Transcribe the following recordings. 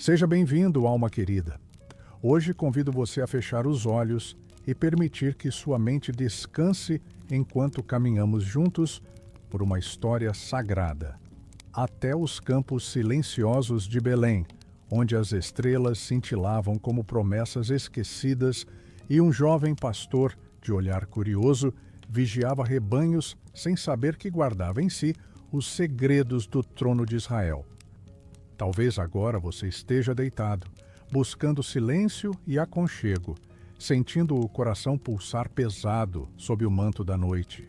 Seja bem-vindo, alma querida. Hoje convido você a fechar os olhos e permitir que sua mente descanse enquanto caminhamos juntos por uma história sagrada, até os campos silenciosos de Belém, onde as estrelas cintilavam como promessas esquecidas e um jovem pastor, de olhar curioso, vigiava rebanhos sem saber que guardava em si os segredos do trono de Israel. Talvez agora você esteja deitado, buscando silêncio e aconchego, sentindo o coração pulsar pesado sob o manto da noite.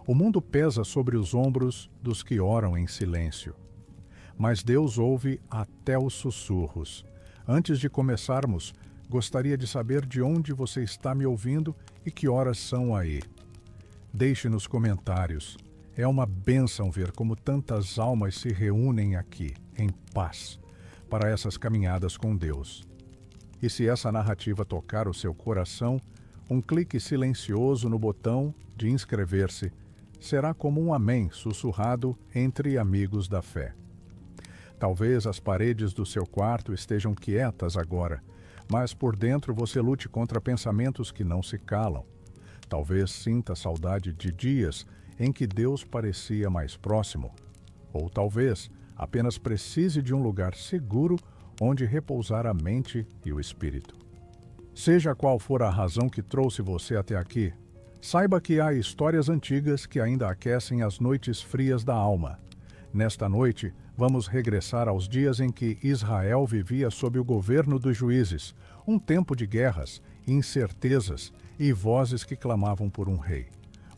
O mundo pesa sobre os ombros dos que oram em silêncio. Mas Deus ouve até os sussurros. Antes de começarmos, gostaria de saber de onde você está me ouvindo e que horas são aí. Deixe nos comentários. É uma bênção ver como tantas almas se reúnem aqui, em paz, para essas caminhadas com Deus. E se essa narrativa tocar o seu coração, um clique silencioso no botão de inscrever-se será como um amém sussurrado entre amigos da fé. Talvez as paredes do seu quarto estejam quietas agora, mas por dentro você lute contra pensamentos que não se calam. Talvez sinta saudade de dias em que Deus parecia mais próximo. Ou talvez apenas precise de um lugar seguro onde repousar a mente e o espírito. Seja qual for a razão que trouxe você até aqui, saiba que há histórias antigas que ainda aquecem as noites frias da alma. Nesta noite, vamos regressar aos dias em que Israel vivia sob o governo dos juízes, um tempo de guerras, incertezas e vozes que clamavam por um rei.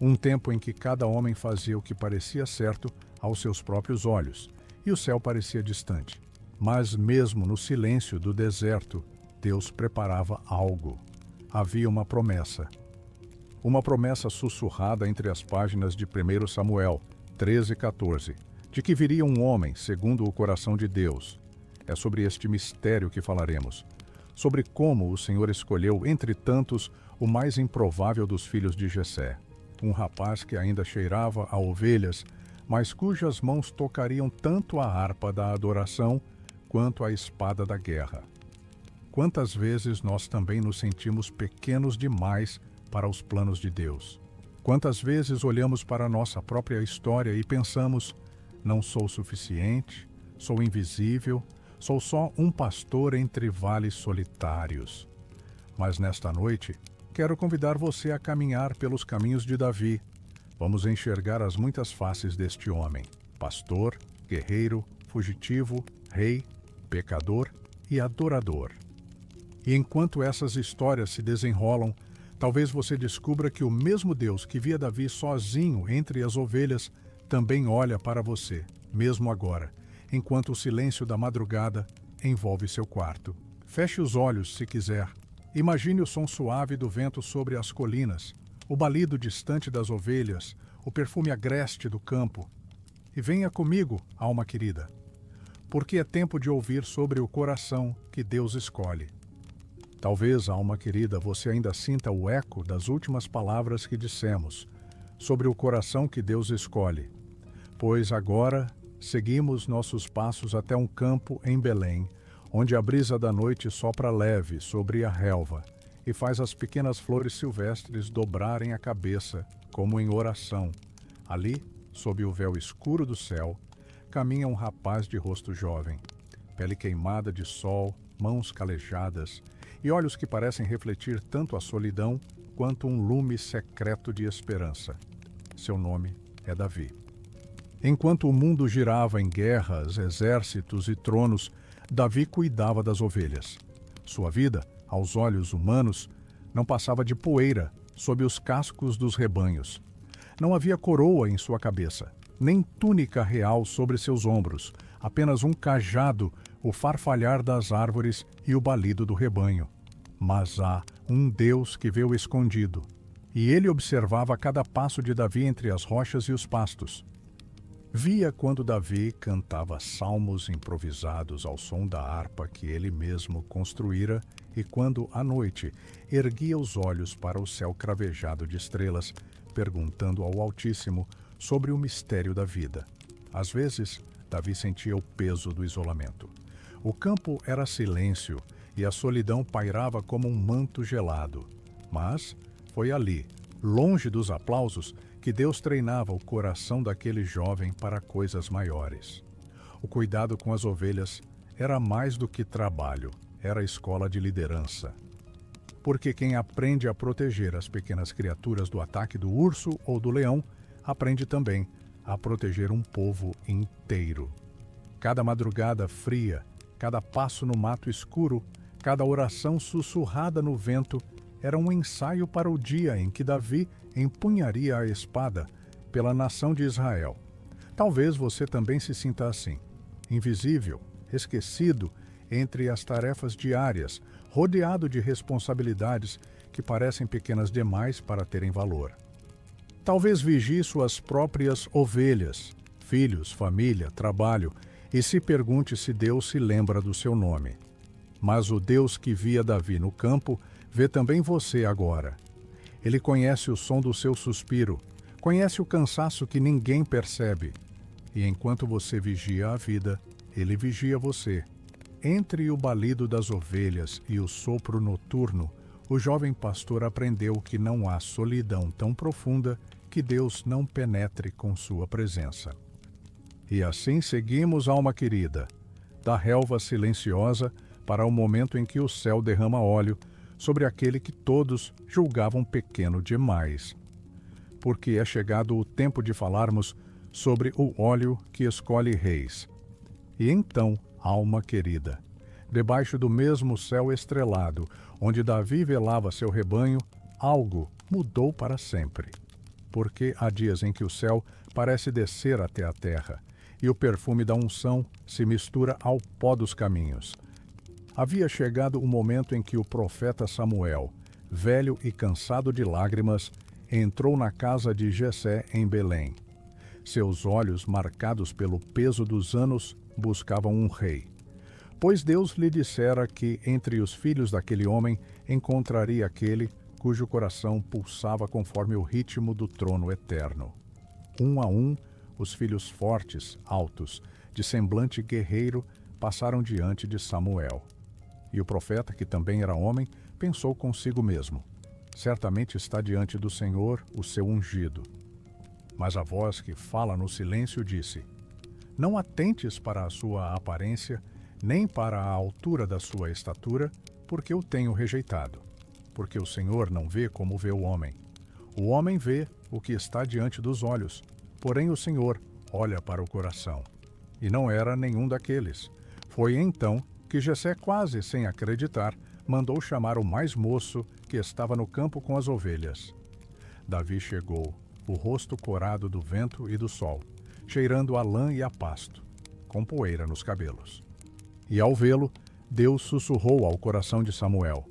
Um tempo em que cada homem fazia o que parecia certo aos seus próprios olhos, e o céu parecia distante. Mas mesmo no silêncio do deserto, Deus preparava algo. Havia uma promessa. Uma promessa sussurrada entre as páginas de 1 Samuel 13:14, de que viria um homem segundo o coração de Deus. É sobre este mistério que falaremos, sobre como o Senhor escolheu entre tantos o mais improvável dos filhos de Jessé, um rapaz que ainda cheirava a ovelhas, mas cujas mãos tocariam tanto a harpa da adoração quanto a espada da guerra. Quantas vezes nós também nos sentimos pequenos demais para os planos de Deus? Quantas vezes olhamos para a nossa própria história e pensamos: não sou suficiente, sou invisível, sou só um pastor entre vales solitários. Mas nesta noite, quero convidar você a caminhar pelos caminhos de Davi. Vamos enxergar as muitas faces deste homem: pastor, guerreiro, fugitivo, rei, pecador e adorador. E enquanto essas histórias se desenrolam, talvez você descubra que o mesmo Deus que via Davi sozinho entre as ovelhas também olha para você, mesmo agora, enquanto o silêncio da madrugada envolve seu quarto. Feche os olhos se quiser. Imagine o som suave do vento sobre as colinas, o balido distante das ovelhas, o perfume agreste do campo. E venha comigo, alma querida, porque é tempo de ouvir sobre o coração que Deus escolhe. Talvez, alma querida, você ainda sinta o eco das últimas palavras que dissemos, sobre o coração que Deus escolhe. Pois agora seguimos nossos passos até um campo em Belém, onde a brisa da noite sopra leve sobre a relva e faz as pequenas flores silvestres dobrarem a cabeça, como em oração. Ali, sob o véu escuro do céu, caminha um rapaz de rosto jovem, pele queimada de sol, mãos calejadas e olhos que parecem refletir tanto a solidão quanto um lume secreto de esperança. Seu nome é Davi. Enquanto o mundo girava em guerras, exércitos e tronos, Davi cuidava das ovelhas. Sua vida, aos olhos humanos, não passava de poeira sob os cascos dos rebanhos. Não havia coroa em sua cabeça, nem túnica real sobre seus ombros, apenas um cajado, o farfalhar das árvores e o balido do rebanho. Mas há um Deus que vê o escondido, e ele observava cada passo de Davi entre as rochas e os pastos. Via quando Davi cantava salmos improvisados ao som da harpa que ele mesmo construíra e quando, à noite, erguia os olhos para o céu cravejado de estrelas, perguntando ao Altíssimo sobre o mistério da vida. Às vezes, Davi sentia o peso do isolamento. O campo era silêncio e a solidão pairava como um manto gelado. Mas foi ali, longe dos aplausos, que Deus treinava o coração daquele jovem para coisas maiores. O cuidado com as ovelhas era mais do que trabalho, era escola de liderança. Porque quem aprende a proteger as pequenas criaturas do ataque do urso ou do leão, aprende também a proteger um povo inteiro. Cada madrugada fria, cada passo no mato escuro, cada oração sussurrada no vento era um ensaio para o dia em que Davi empunharia a espada pela nação de Israel. Talvez você também se sinta assim, invisível, esquecido entre as tarefas diárias, rodeado de responsabilidades que parecem pequenas demais para terem valor. Talvez vigie suas próprias ovelhas, filhos, família, trabalho, e se pergunte se Deus se lembra do seu nome. Mas o Deus que via Davi no campo vê também você agora. Ele conhece o som do seu suspiro, conhece o cansaço que ninguém percebe. E enquanto você vigia a vida, ele vigia você. Entre o balido das ovelhas e o sopro noturno, o jovem pastor aprendeu que não há solidão tão profunda que Deus não penetre com sua presença. E assim seguimos, alma querida, da relva silenciosa para o momento em que o céu derrama óleo sobre aquele que todos julgavam pequeno demais. Porque é chegado o tempo de falarmos sobre o óleo que escolhe reis. E então, alma querida, debaixo do mesmo céu estrelado, onde Davi velava seu rebanho, algo mudou para sempre. Porque há dias em que o céu parece descer até a terra, e o perfume da unção se mistura ao pó dos caminhos. Havia chegado o momento em que o profeta Samuel, velho e cansado de lágrimas, entrou na casa de Jessé em Belém. Seus olhos, marcados pelo peso dos anos, buscavam um rei. Pois Deus lhe dissera que entre os filhos daquele homem encontraria aquele cujo coração pulsava conforme o ritmo do trono eterno. Um a um, os filhos fortes, altos, de semblante guerreiro, passaram diante de Samuel. E o profeta, que também era homem, pensou consigo mesmo: certamente está diante do Senhor o seu ungido. Mas a voz que fala no silêncio disse: não atentes para a sua aparência, nem para a altura da sua estatura, porque o tenho rejeitado. Porque o Senhor não vê como vê o homem. O homem vê o que está diante dos olhos, porém o Senhor olha para o coração. E não era nenhum daqueles. Foi então que Jessé, quase sem acreditar, mandou chamar o mais moço que estava no campo com as ovelhas. Davi chegou, o rosto corado do vento e do sol, cheirando a lã e a pasto, com poeira nos cabelos. E ao vê-lo, Deus sussurrou ao coração de Samuel: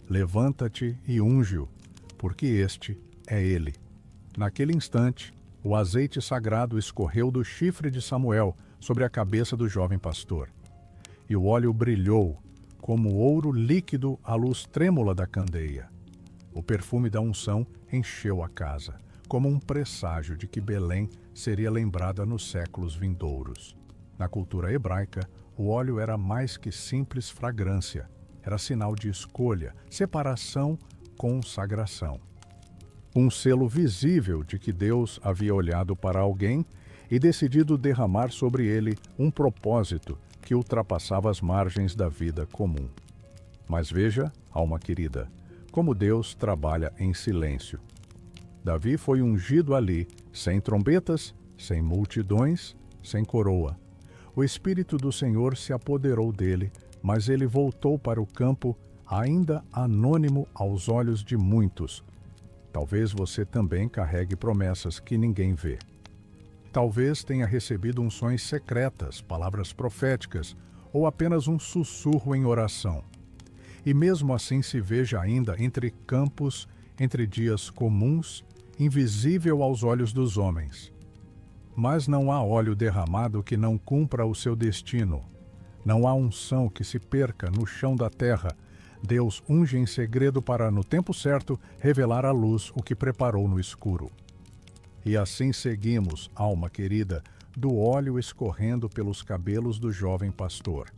levanta-te e unge-o, porque este é ele. Naquele instante, o azeite sagrado escorreu do chifre de Samuel sobre a cabeça do jovem pastor. E o óleo brilhou, como ouro líquido à luz trêmula da candeia. O perfume da unção encheu a casa, como um presságio de que Belém seria lembrada nos séculos vindouros. Na cultura hebraica, o óleo era mais que simples fragrância. Era sinal de escolha, separação, consagração. Um selo visível de que Deus havia olhado para alguém e decidido derramar sobre ele um propósito que ultrapassava as margens da vida comum. Mas veja, alma querida, como Deus trabalha em silêncio. Davi foi ungido ali, sem trombetas, sem multidões, sem coroa. O Espírito do Senhor se apoderou dele, mas ele voltou para o campo, ainda anônimo aos olhos de muitos. Talvez você também carregue promessas que ninguém vê. Talvez tenha recebido unções secretas, palavras proféticas, ou apenas um sussurro em oração. E mesmo assim se veja ainda entre campos, entre dias comuns, invisível aos olhos dos homens. Mas não há óleo derramado que não cumpra o seu destino. Não há unção que se perca no chão da terra. Deus unge em segredo para, no tempo certo, revelar à luz o que preparou no escuro. E assim seguimos, alma querida, do óleo escorrendo pelos cabelos do jovem pastor.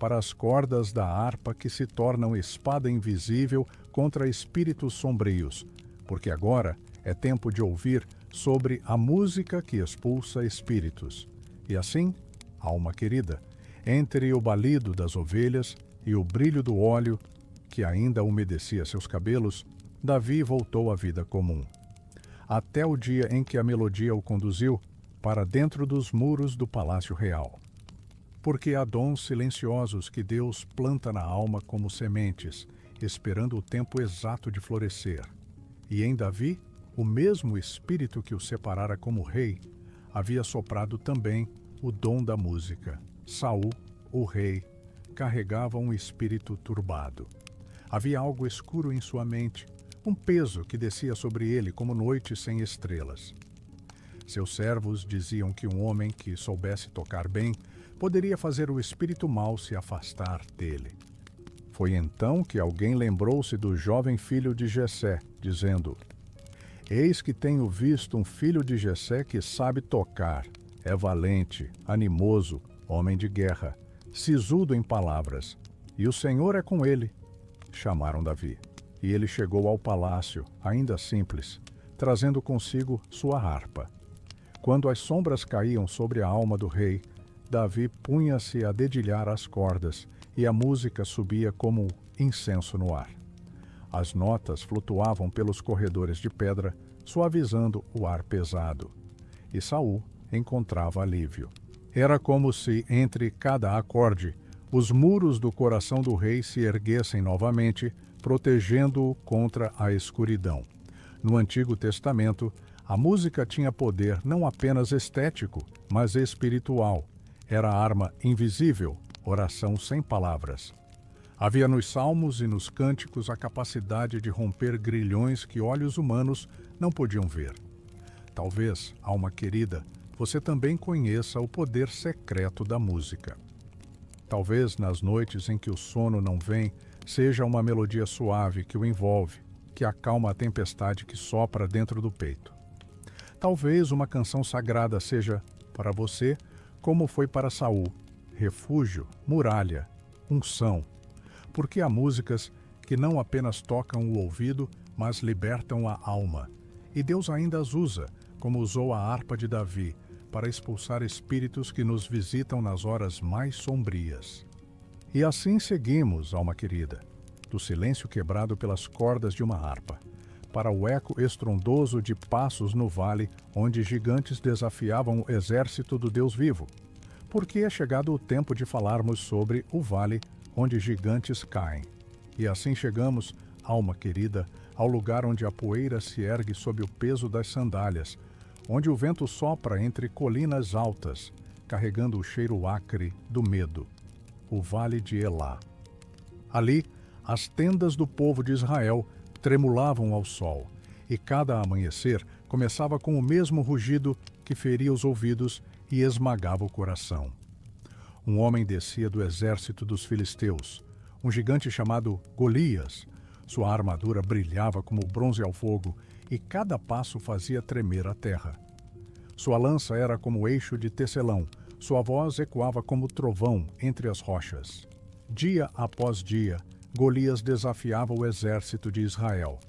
para as cordas da harpa que se tornam espada invisível contra espíritos sombrios, porque agora é tempo de ouvir sobre a música que expulsa espíritos. E assim, alma querida, entre o balido das ovelhas e o brilho do óleo, que ainda umedecia seus cabelos, Davi voltou à vida comum. Até o dia em que a melodia o conduziu para dentro dos muros do palácio real. Porque há dons silenciosos que Deus planta na alma como sementes, esperando o tempo exato de florescer. E em Davi, o mesmo espírito que o separara como rei, havia soprado também o dom da música. Saul, o rei, carregava um espírito turbado. Havia algo escuro em sua mente, um peso que descia sobre ele como noite sem estrelas. Seus servos diziam que um homem que soubesse tocar bem poderia fazer o espírito mau se afastar dele. Foi então que alguém lembrou-se do jovem filho de Jessé, dizendo: Eis que tenho visto um filho de Jessé que sabe tocar, é valente, animoso, homem de guerra, sisudo em palavras, e o Senhor é com ele. Chamaram Davi, e ele chegou ao palácio, ainda simples, trazendo consigo sua harpa. Quando as sombras caíam sobre a alma do rei, Davi punha-se a dedilhar as cordas, e a música subia como incenso no ar. As notas flutuavam pelos corredores de pedra, suavizando o ar pesado. E Saul encontrava alívio. Era como se, entre cada acorde, os muros do coração do rei se erguessem novamente, protegendo-o contra a escuridão. No Antigo Testamento, a música tinha poder não apenas estético, mas espiritual. Era arma invisível, oração sem palavras. Havia nos salmos e nos cânticos a capacidade de romper grilhões que olhos humanos não podiam ver. Talvez, alma querida, você também conheça o poder secreto da música. Talvez nas noites em que o sono não vem, seja uma melodia suave que o envolve, que acalma a tempestade que sopra dentro do peito. Talvez uma canção sagrada seja, para você, como foi para Saul, refúgio, muralha, unção. Porque há músicas que não apenas tocam o ouvido, mas libertam a alma. E Deus ainda as usa, como usou a harpa de Davi, para expulsar espíritos que nos visitam nas horas mais sombrias. E assim seguimos, alma querida, do silêncio quebrado pelas cordas de uma harpa, para o eco estrondoso de passos no vale onde gigantes desafiavam o exército do Deus vivo. Porque é chegado o tempo de falarmos sobre o vale onde gigantes caem. E assim chegamos, alma querida, ao lugar onde a poeira se ergue sob o peso das sandálias, onde o vento sopra entre colinas altas, carregando o cheiro acre do medo, o vale de Elá. Ali, as tendas do povo de Israel tremulavam ao sol, e cada amanhecer começava com o mesmo rugido que feria os ouvidos e esmagava o coração. Um homem descia do exército dos filisteus, um gigante chamado Golias. Sua armadura brilhava como bronze ao fogo, e cada passo fazia tremer a terra. Sua lança era como eixo de tecelão, sua voz ecoava como trovão entre as rochas. Dia após dia, Golias desafiava o exército de Israel.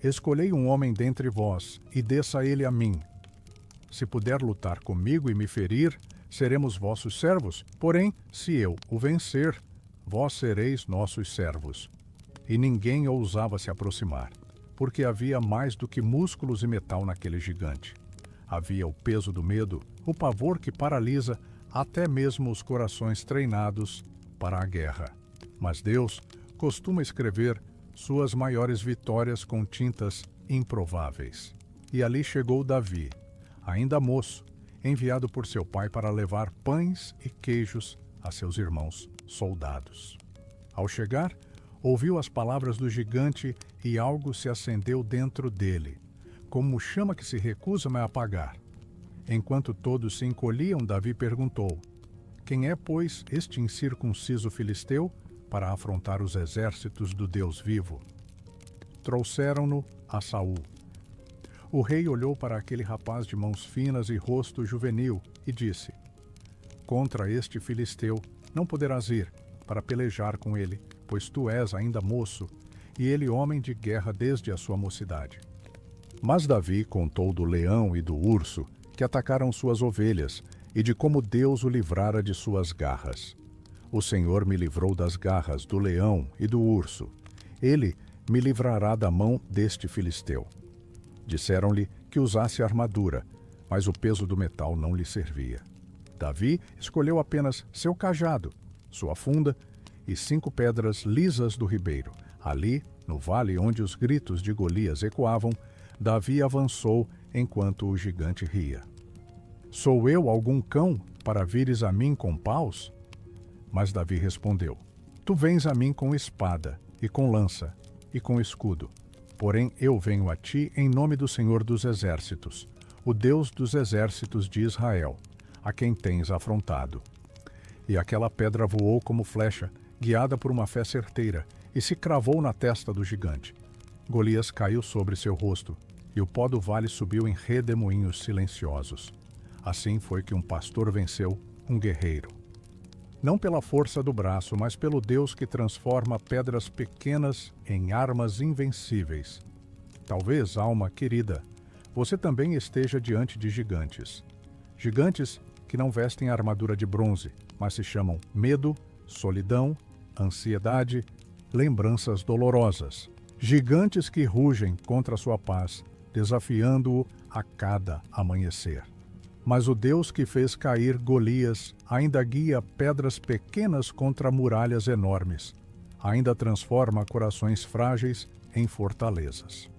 Escolhei um homem dentre vós, e desça ele a mim. Se puder lutar comigo e me ferir, seremos vossos servos. Porém, se eu o vencer, vós sereis nossos servos. E ninguém ousava se aproximar, porque havia mais do que músculos e metal naquele gigante. Havia o peso do medo, o pavor que paralisa até mesmo os corações treinados para a guerra. Mas Deus costuma escrever suas maiores vitórias com tintas improváveis. E ali chegou Davi, ainda moço, enviado por seu pai para levar pães e queijos a seus irmãos soldados. Ao chegar, ouviu as palavras do gigante e algo se acendeu dentro dele, como chama que se recusa a apagar. Enquanto todos se encolhiam, Davi perguntou: Quem é, pois, este incircunciso filisteu para afrontar os exércitos do Deus vivo? Trouxeram-no a Saul. O rei olhou para aquele rapaz de mãos finas e rosto juvenil e disse: Contra este filisteu não poderás ir, para pelejar com ele, pois tu és ainda moço, e ele homem de guerra desde a sua mocidade. Mas Davi contou do leão e do urso, que atacaram suas ovelhas, e de como Deus o livrara de suas garras. O Senhor me livrou das garras do leão e do urso. Ele me livrará da mão deste filisteu. Disseram-lhe que usasse armadura, mas o peso do metal não lhe servia. Davi escolheu apenas seu cajado, sua funda e 5 pedras lisas do ribeiro. Ali, no vale onde os gritos de Golias ecoavam, Davi avançou enquanto o gigante ria. Sou eu algum cão para vires a mim com paus? Mas Davi respondeu: Tu vens a mim com espada, e com lança, e com escudo. Porém eu venho a ti em nome do Senhor dos Exércitos, o Deus dos exércitos de Israel, a quem tens afrontado. E aquela pedra voou como flecha, guiada por uma fé certeira, e se cravou na testa do gigante. Golias caiu sobre seu rosto, e o pó do vale subiu em redemoinhos silenciosos. Assim foi que um pastor venceu um guerreiro. Não pela força do braço, mas pelo Deus que transforma pedras pequenas em armas invencíveis. Talvez, alma querida, você também esteja diante de gigantes. Gigantes que não vestem armadura de bronze, mas se chamam medo, solidão, ansiedade, lembranças dolorosas. Gigantes que rugem contra a sua paz, desafiando-o a cada amanhecer. Mas o Deus que fez cair Golias ainda guia pedras pequenas contra muralhas enormes. Ainda transforma corações frágeis em fortalezas.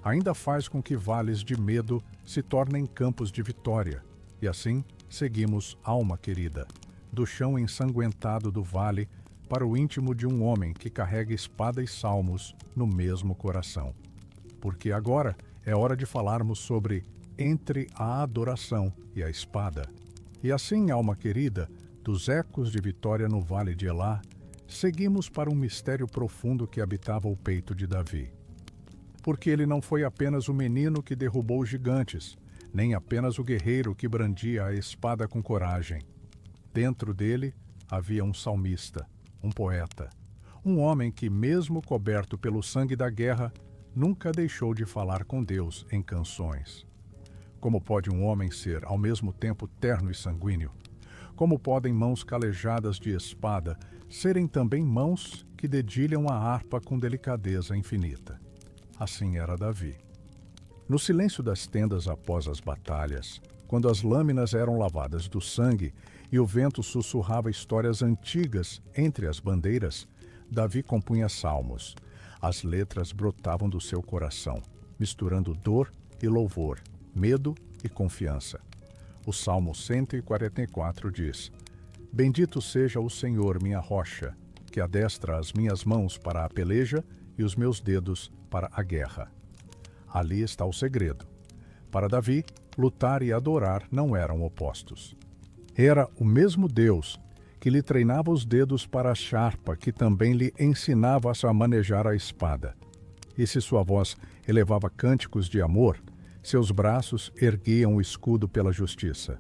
Ainda faz com que vales de medo se tornem campos de vitória. E assim seguimos, alma querida, do chão ensanguentado do vale para o íntimo de um homem que carrega espada e salmos no mesmo coração. Porque agora é hora de falarmos sobre entre a adoração e a espada. E assim, alma querida, dos ecos de vitória no vale de Elá, seguimos para um mistério profundo que habitava o peito de Davi. Porque ele não foi apenas o menino que derrubou os gigantes, nem apenas o guerreiro que brandia a espada com coragem. Dentro dele havia um salmista, um poeta, um homem que, mesmo coberto pelo sangue da guerra, nunca deixou de falar com Deus em canções. Como pode um homem ser, ao mesmo tempo, terno e sanguíneo? Como podem mãos calejadas de espada serem também mãos que dedilham a harpa com delicadeza infinita? Assim era Davi. No silêncio das tendas após as batalhas, quando as lâminas eram lavadas do sangue e o vento sussurrava histórias antigas entre as bandeiras, Davi compunha salmos. As letras brotavam do seu coração, misturando dor e louvor, medo e confiança. O Salmo 144 diz: Bendito seja o Senhor, minha rocha, que adestra as minhas mãos para a peleja e os meus dedos para a guerra. Ali está o segredo. Para Davi, lutar e adorar não eram opostos. Era o mesmo Deus que lhe treinava os dedos para a charpa, que também lhe ensinava a manejar a espada. E se sua voz elevava cânticos de amor, seus braços erguiam o escudo pela justiça.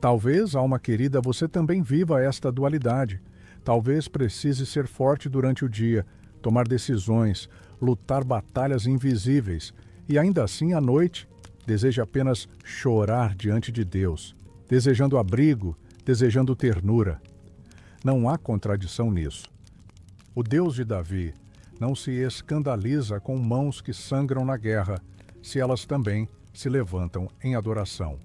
Talvez, alma querida, você também viva esta dualidade. Talvez precise ser forte durante o dia, tomar decisões, lutar batalhas invisíveis, e ainda assim, à noite, deseja apenas chorar diante de Deus, desejando abrigo, desejando ternura. Não há contradição nisso. O Deus de Davi não se escandaliza com mãos que sangram na guerra, se elas também se levantam em adoração.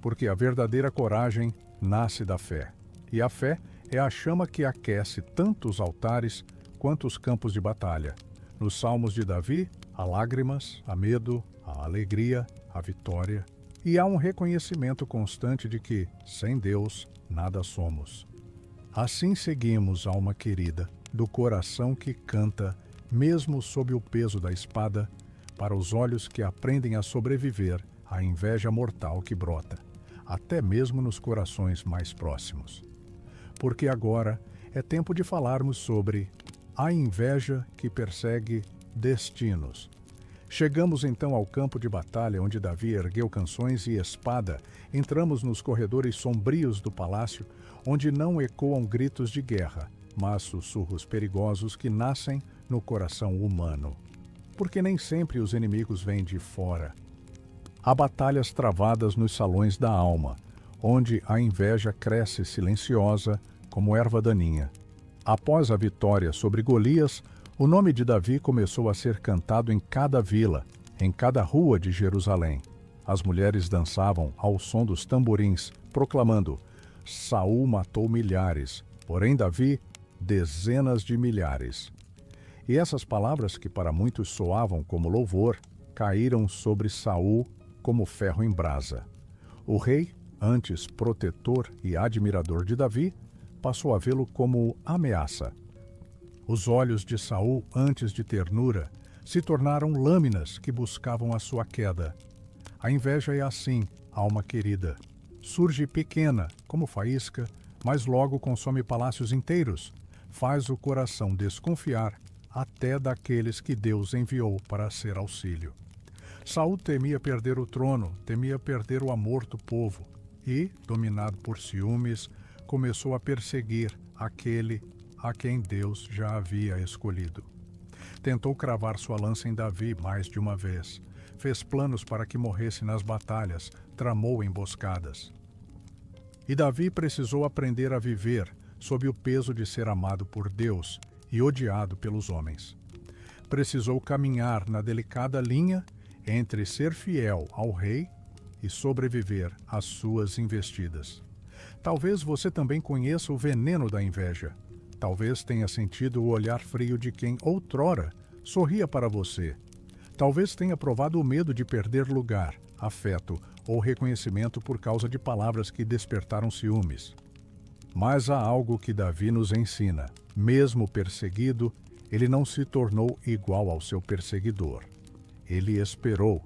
Porque a verdadeira coragem nasce da fé. E a fé é a chama que aquece tanto os altares quanto os campos de batalha. Nos salmos de Davi, há lágrimas, há medo, há alegria, há vitória. E há um reconhecimento constante de que, sem Deus, nada somos. Assim seguimos, alma querida, do coração que canta, mesmo sob o peso da espada, para os olhos que aprendem a sobreviver à inveja mortal que brota, até mesmo nos corações mais próximos. Porque agora é tempo de falarmos sobre a inveja que persegue destinos. Chegamos então ao campo de batalha onde Davi ergueu canções e espada. Entramos nos corredores sombrios do palácio, onde não ecoam gritos de guerra, mas sussurros perigosos que nascem no coração humano. Porque nem sempre os inimigos vêm de fora. Há batalhas travadas nos salões da alma, onde a inveja cresce silenciosa como erva daninha. Após a vitória sobre Golias, o nome de Davi começou a ser cantado em cada vila, em cada rua de Jerusalém. As mulheres dançavam ao som dos tamborins, proclamando: Saul matou milhares, porém Davi, dezenas de milhares. E essas palavras, que para muitos soavam como louvor, caíram sobre Saul como ferro em brasa. O rei, antes protetor e admirador de Davi, passou a vê-lo como ameaça. Os olhos de Saul, antes de ternura, se tornaram lâminas que buscavam a sua queda. A inveja é assim, alma querida. Surge pequena, como faísca, mas logo consome palácios inteiros. Faz o coração desconfiar até daqueles que Deus enviou para ser auxílio. Saul temia perder o trono, temia perder o amor do povo e, dominado por ciúmes, começou a perseguir aquele a quem Deus já havia escolhido. Tentou cravar sua lança em Davi mais de uma vez. Fez planos para que morresse nas batalhas, tramou emboscadas. E Davi precisou aprender a viver sob o peso de ser amado por Deus e odiado pelos homens. Precisou caminhar na delicada linha entre ser fiel ao rei e sobreviver às suas investidas. Talvez você também conheça o veneno da inveja. Talvez tenha sentido o olhar frio de quem outrora sorria para você. Talvez tenha provado o medo de perder lugar, afeto ou reconhecimento por causa de palavras que despertaram ciúmes. Mas há algo que Davi nos ensina. Mesmo perseguido, ele não se tornou igual ao seu perseguidor. Ele esperou.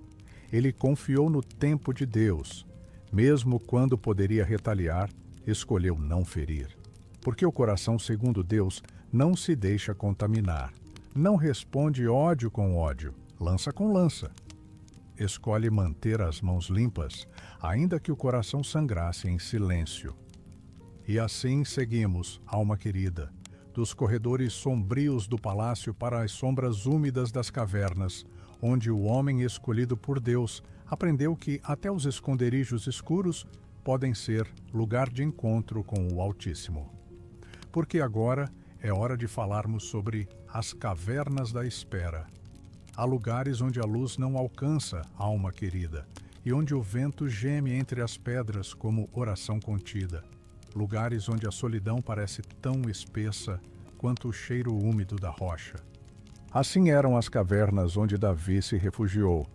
Ele confiou no tempo de Deus. Mesmo quando poderia retaliar, escolheu não ferir. Porque o coração, segundo Deus, não se deixa contaminar. Não responde ódio com ódio, lança com lança. Escolhe manter as mãos limpas, ainda que o coração sangrasse em silêncio. E assim seguimos, alma querida, dos corredores sombrios do palácio para as sombras úmidas das cavernas, onde o homem escolhido por Deus aprendeu que até os esconderijos escuros podem ser lugar de encontro com o Altíssimo. Porque agora é hora de falarmos sobre as cavernas da espera. Há lugares onde a luz não alcança, alma querida, e onde o vento geme entre as pedras como oração contida. Lugares onde a solidão parece tão espessa quanto o cheiro úmido da rocha. Assim eram as cavernas onde Davi se refugiou.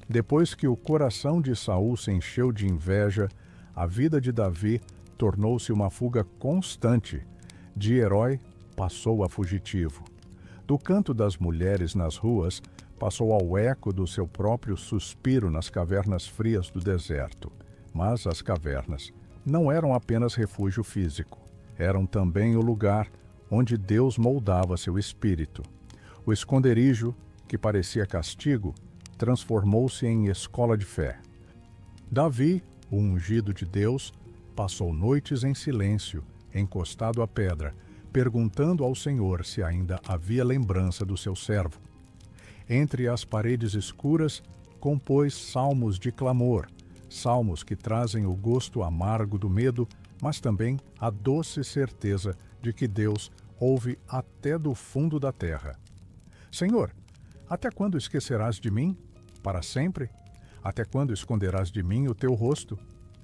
Depois que o coração de Saul se encheu de inveja, a vida de Davi tornou-se uma fuga constante. De herói, passou a fugitivo. Do canto das mulheres nas ruas, passou ao eco do seu próprio suspiro nas cavernas frias do deserto. Mas as cavernas não eram apenas refúgio físico. Eram também o lugar onde Deus moldava seu espírito. O esconderijo, que parecia castigo, transformou-se em escola de fé. Davi, o ungido de Deus, passou noites em silêncio, encostado à pedra, perguntando ao Senhor se ainda havia lembrança do seu servo. Entre as paredes escuras, compôs salmos de clamor, salmos que trazem o gosto amargo do medo, mas também a doce certeza de que Deus ouve até do fundo da terra. Senhor, até quando esquecerás de mim? Para sempre? Até quando esconderás de mim o teu rosto?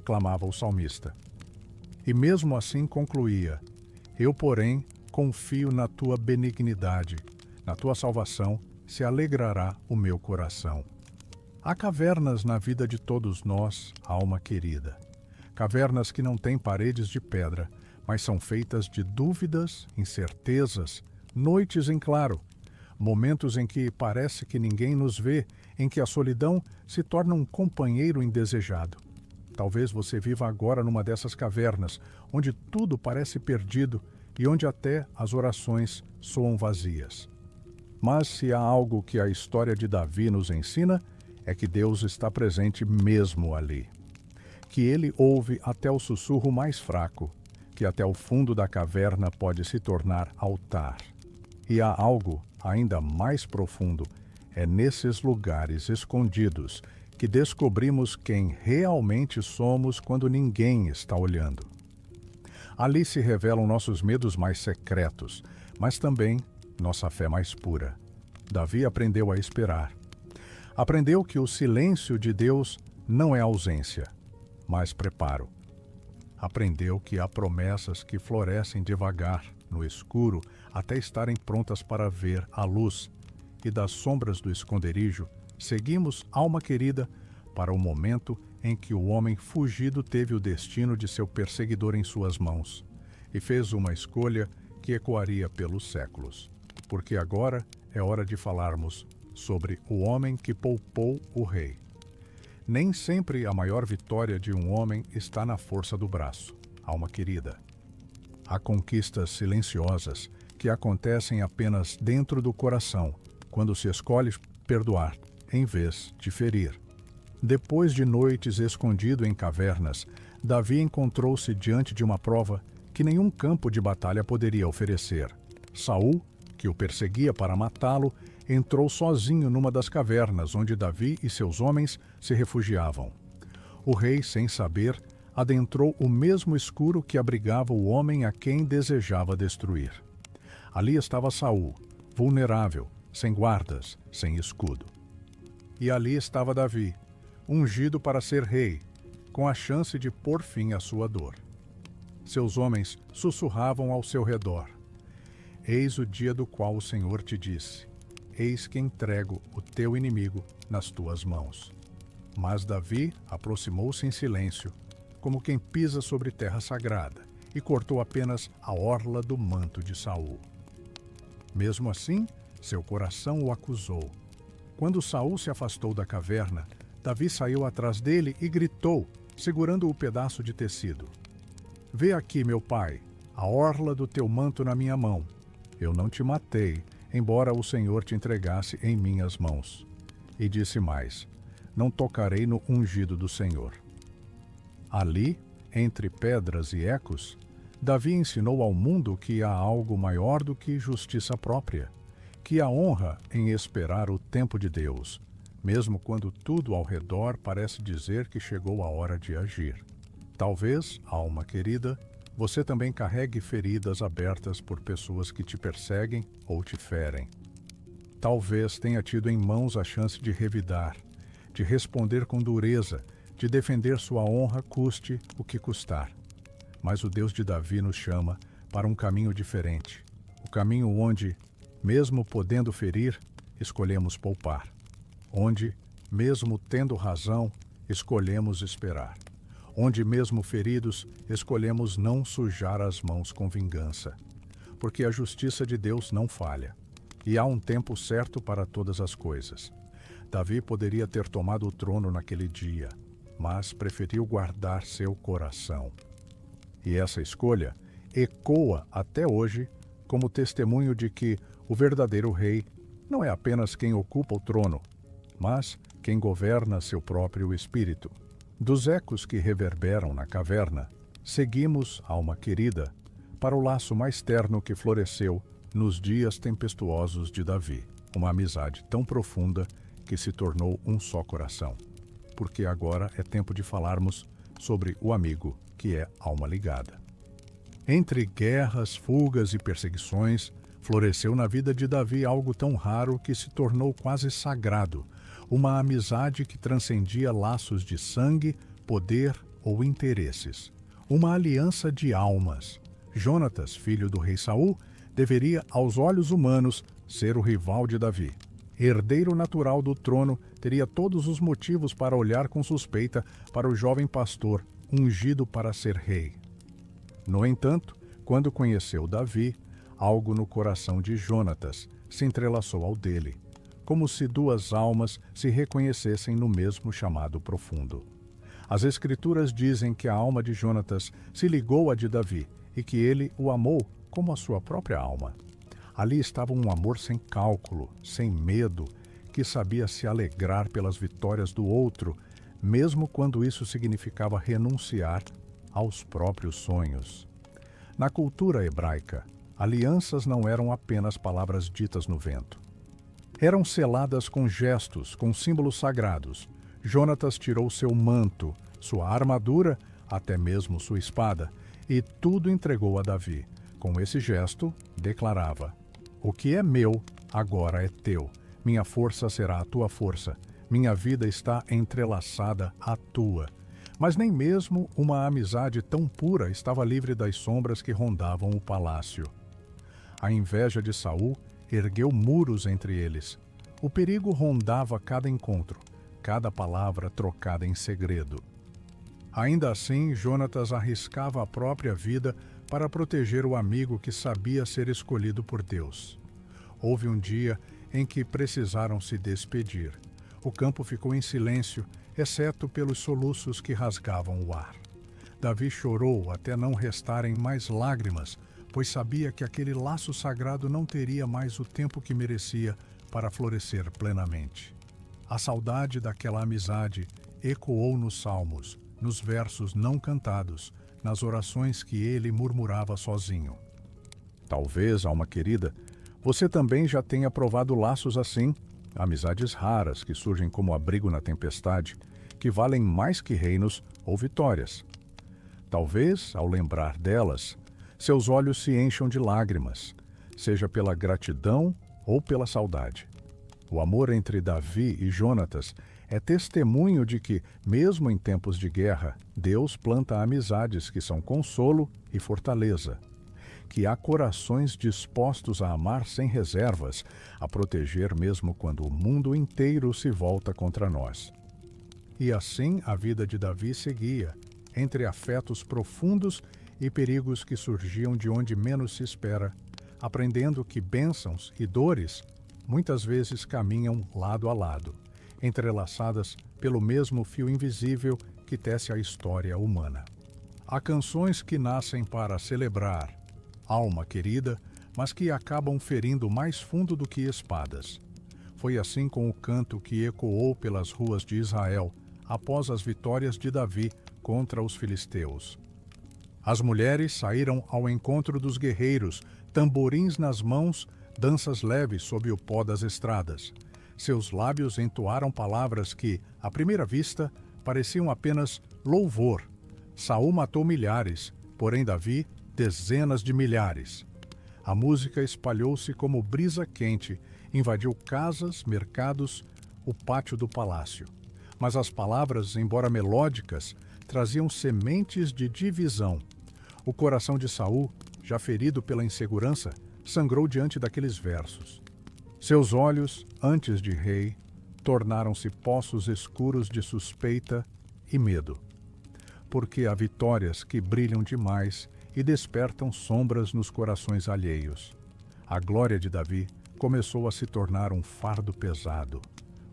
Clamava o salmista. E mesmo assim concluía: eu, porém, confio na tua benignidade, na tua salvação se alegrará o meu coração. Há cavernas na vida de todos nós, alma querida. Cavernas que não têm paredes de pedra, mas são feitas de dúvidas, incertezas, noites em claro, momentos em que parece que ninguém nos vê, em que a solidão se torna um companheiro indesejado. Talvez você viva agora numa dessas cavernas, onde tudo parece perdido e onde até as orações soam vazias. Mas se há algo que a história de Davi nos ensina, é que Deus está presente mesmo ali. Que ele ouve até o sussurro mais fraco, que até o fundo da caverna pode se tornar altar. E há algo ainda mais profundo. É nesses lugares escondidos que descobrimos quem realmente somos quando ninguém está olhando. Ali se revelam nossos medos mais secretos, mas também nossa fé mais pura. Davi aprendeu a esperar. Aprendeu que o silêncio de Deus não é ausência, mas preparo. Aprendeu que há promessas que florescem devagar, no escuro, até estarem prontas para ver a luz. E das sombras do esconderijo, seguimos, alma querida, para o momento em que o homem fugido teve o destino de seu perseguidor em suas mãos, e fez uma escolha que ecoaria pelos séculos. Porque agora é hora de falarmos sobre o homem que poupou o rei. Nem sempre a maior vitória de um homem está na força do braço, alma querida. Há conquistas silenciosas que acontecem apenas dentro do coração, quando se escolhe perdoar, em vez de ferir. Depois de noites escondido em cavernas, Davi encontrou-se diante de uma prova que nenhum campo de batalha poderia oferecer. Saul, que o perseguia para matá-lo, entrou sozinho numa das cavernas onde Davi e seus homens se refugiavam. O rei, sem saber, adentrou o mesmo escuro que abrigava o homem a quem desejava destruir. Ali estava Saul, vulnerável, sem guardas, sem escudo. E ali estava Davi, ungido para ser rei, com a chance de pôr fim à sua dor. Seus homens sussurravam ao seu redor: Eis o dia do qual o Senhor te disse: Eis que entrego o teu inimigo nas tuas mãos. Mas Davi aproximou-se em silêncio, como quem pisa sobre terra sagrada, e cortou apenas a orla do manto de Saul. Mesmo assim, seu coração o acusou. Quando Saul se afastou da caverna, Davi saiu atrás dele e gritou, segurando o pedaço de tecido: Vê aqui, meu pai, a orla do teu manto na minha mão. Eu não te matei, embora o Senhor te entregasse em minhas mãos. E disse mais: Não tocarei no ungido do Senhor. Ali, entre pedras e ecos, Davi ensinou ao mundo que há algo maior do que justiça própria, que há honra em esperar o tempo de Deus, mesmo quando tudo ao redor parece dizer que chegou a hora de agir. Talvez, alma querida, você também carregue feridas abertas por pessoas que te perseguem ou te ferem. Talvez tenha tido em mãos a chance de revidar, de responder com dureza, de defender sua honra custe o que custar. Mas o Deus de Davi nos chama para um caminho diferente, o caminho onde, mesmo podendo ferir, escolhemos poupar, onde, mesmo tendo razão, escolhemos esperar, onde, mesmo feridos, escolhemos não sujar as mãos com vingança, porque a justiça de Deus não falha, e há um tempo certo para todas as coisas. Davi poderia ter tomado o trono naquele dia, mas preferiu guardar seu coração. E essa escolha ecoa até hoje como testemunho de que o verdadeiro rei não é apenas quem ocupa o trono, mas quem governa seu próprio espírito. Dos ecos que reverberam na caverna, seguimos, alma querida, para o laço mais terno que floresceu nos dias tempestuosos de Davi, uma amizade tão profunda que se tornou um só coração. Porque agora é tempo de falarmos sobre o amigo que é alma ligada. Entre guerras, fugas e perseguições, floresceu na vida de Davi algo tão raro que se tornou quase sagrado, uma amizade que transcendia laços de sangue, poder ou interesses. Uma aliança de almas. Jonatas, filho do rei Saul, deveria, aos olhos humanos, ser o rival de Davi. Herdeiro natural do trono, teria todos os motivos para olhar com suspeita para o jovem pastor, ungido para ser rei. No entanto, quando conheceu Davi, algo no coração de Jonatas se entrelaçou ao dele, como se duas almas se reconhecessem no mesmo chamado profundo. As Escrituras dizem que a alma de Jonatas se ligou à de Davi e que ele o amou como a sua própria alma. Ali estava um amor sem cálculo, sem medo, que sabia se alegrar pelas vitórias do outro, mesmo quando isso significava renunciar aos próprios sonhos. Na cultura hebraica, alianças não eram apenas palavras ditas no vento. Eram seladas com gestos, com símbolos sagrados. Jonatas tirou seu manto, sua armadura, até mesmo sua espada, e tudo entregou a Davi. Com esse gesto, declarava: "O que é meu, agora é teu. Minha força será a tua força. Minha vida está entrelaçada à tua." Mas nem mesmo uma amizade tão pura estava livre das sombras que rondavam o palácio. A inveja de Saul ergueu muros entre eles. O perigo rondava cada encontro, cada palavra trocada em segredo. Ainda assim, Jonatas arriscava a própria vida para proteger o amigo que sabia ser escolhido por Deus. Houve um dia em que precisaram se despedir. O campo ficou em silêncio, exceto pelos soluços que rasgavam o ar. Davi chorou até não restarem mais lágrimas, pois sabia que aquele laço sagrado não teria mais o tempo que merecia para florescer plenamente. A saudade daquela amizade ecoou nos salmos, nos versos não cantados, nas orações que ele murmurava sozinho. Talvez, alma querida, você também já tenha provado laços assim, amizades raras que surgem como abrigo na tempestade, que valem mais que reinos ou vitórias. Talvez, ao lembrar delas, seus olhos se encham de lágrimas, seja pela gratidão ou pela saudade. O amor entre Davi e Jonatas é testemunho de que, mesmo em tempos de guerra, Deus planta amizades que são consolo e fortaleza, que há corações dispostos a amar sem reservas, a proteger mesmo quando o mundo inteiro se volta contra nós. E assim a vida de Davi seguia, entre afetos profundos e perigos que surgiam de onde menos se espera, aprendendo que bênçãos e dores muitas vezes caminham lado a lado, entrelaçadas pelo mesmo fio invisível que tece a história humana. Há canções que nascem para celebrar, alma querida, mas que acabam ferindo mais fundo do que espadas. Foi assim com o canto que ecoou pelas ruas de Israel após as vitórias de Davi contra os filisteus. As mulheres saíram ao encontro dos guerreiros, tamborins nas mãos, danças leves sob o pó das estradas. Seus lábios entoaram palavras que, à primeira vista, pareciam apenas louvor. Saul matou milhares, porém Davi, dezenas de milhares. A música espalhou-se como brisa quente, invadiu casas, mercados, o pátio do palácio. Mas as palavras, embora melódicas, traziam sementes de divisão. O coração de Saul, já ferido pela insegurança, sangrou diante daqueles versos. Seus olhos, antes de rei, tornaram-se poços escuros de suspeita e medo. Porque há vitórias que brilham demais e despertam sombras nos corações alheios. A glória de Davi começou a se tornar um fardo pesado.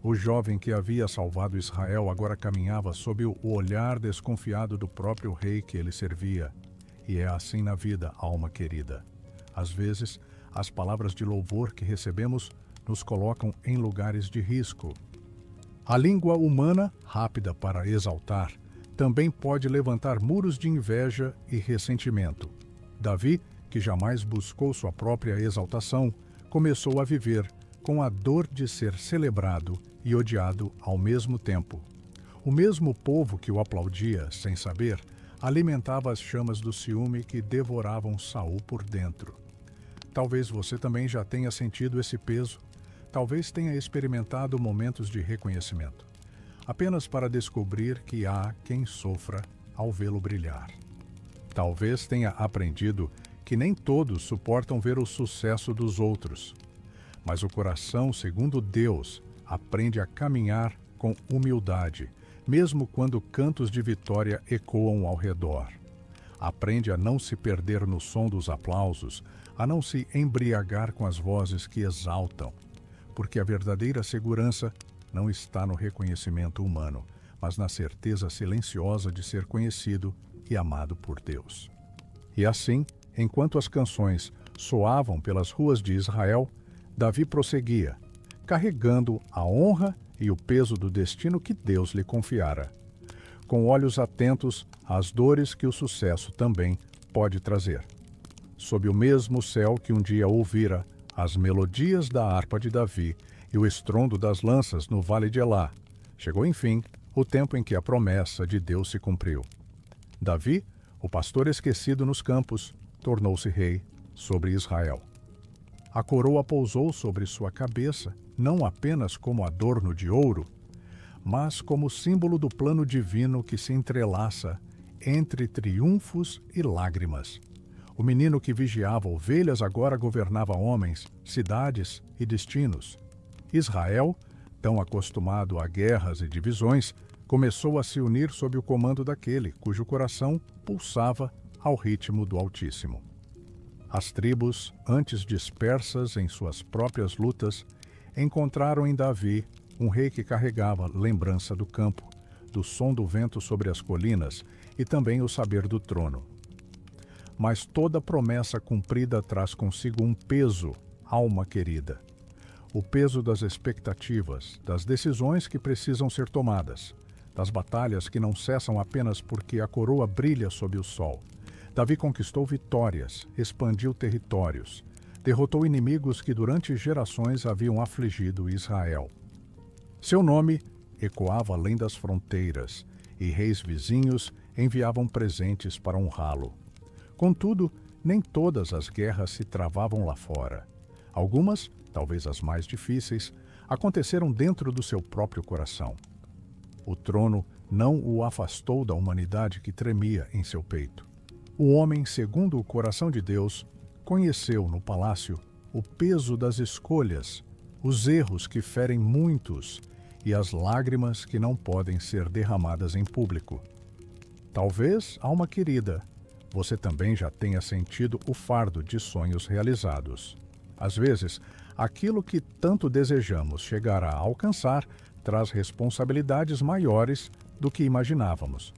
O jovem que havia salvado Israel agora caminhava sob o olhar desconfiado do próprio rei que ele servia. E é assim na vida, alma querida. Às vezes, as palavras de louvor que recebemos nos colocam em lugares de risco. A língua humana, rápida para exaltar, também pode levantar muros de inveja e ressentimento. Davi, que jamais buscou sua própria exaltação, começou a viver com a dor de ser celebrado e odiado ao mesmo tempo. O mesmo povo que o aplaudia, sem saber, alimentava as chamas do ciúme que devoravam Saul por dentro. Talvez você também já tenha sentido esse peso, talvez tenha experimentado momentos de reconhecimento, apenas para descobrir que há quem sofra ao vê-lo brilhar. Talvez tenha aprendido que nem todos suportam ver o sucesso dos outros, mas o coração, segundo Deus, aprende a caminhar com humildade, mesmo quando cantos de vitória ecoam ao redor. Aprende a não se perder no som dos aplausos, a não se embriagar com as vozes que exaltam, porque a verdadeira segurança não está no reconhecimento humano, mas na certeza silenciosa de ser conhecido e amado por Deus. E assim, enquanto as canções soavam pelas ruas de Israel, Davi prosseguia, carregando a honra e o peso do destino que Deus lhe confiara, com olhos atentos às dores que o sucesso também pode trazer. sob o mesmo céu que um dia ouvira as melodias da harpa de Davi e o estrondo das lanças no vale de Elá, chegou enfim o tempo em que a promessa de Deus se cumpriu. Davi, o pastor esquecido nos campos, tornou-se rei sobre Israel. A coroa pousou sobre sua cabeça, não apenas como adorno de ouro, mas como símbolo do plano divino que se entrelaça entre triunfos e lágrimas. O menino que vigiava ovelhas agora governava homens, cidades e destinos. Israel, tão acostumado a guerras e divisões, começou a se unir sob o comando daquele cujo coração pulsava ao ritmo do Altíssimo. As tribos, antes dispersas em suas próprias lutas, encontraram em Davi um rei que carregava lembrança do campo, do som do vento sobre as colinas e também o saber do trono. Mas toda promessa cumprida traz consigo um peso, alma querida. O peso das expectativas, das decisões que precisam ser tomadas, das batalhas que não cessam apenas porque a coroa brilha sob o sol. Davi conquistou vitórias, expandiu territórios, derrotou inimigos que durante gerações haviam afligido Israel. Seu nome ecoava além das fronteiras, e reis vizinhos enviavam presentes para honrá-lo. Contudo, nem todas as guerras se travavam lá fora. Algumas, talvez as mais difíceis, aconteceram dentro do seu próprio coração. O trono não o afastou da humanidade que tremia em seu peito. O homem, segundo o coração de Deus, conheceu no palácio o peso das escolhas, os erros que ferem muitos e as lágrimas que não podem ser derramadas em público. Talvez, alma querida, você também já tenha sentido o fardo de sonhos realizados. Às vezes, aquilo que tanto desejamos chegar a alcançar traz responsabilidades maiores do que imaginávamos.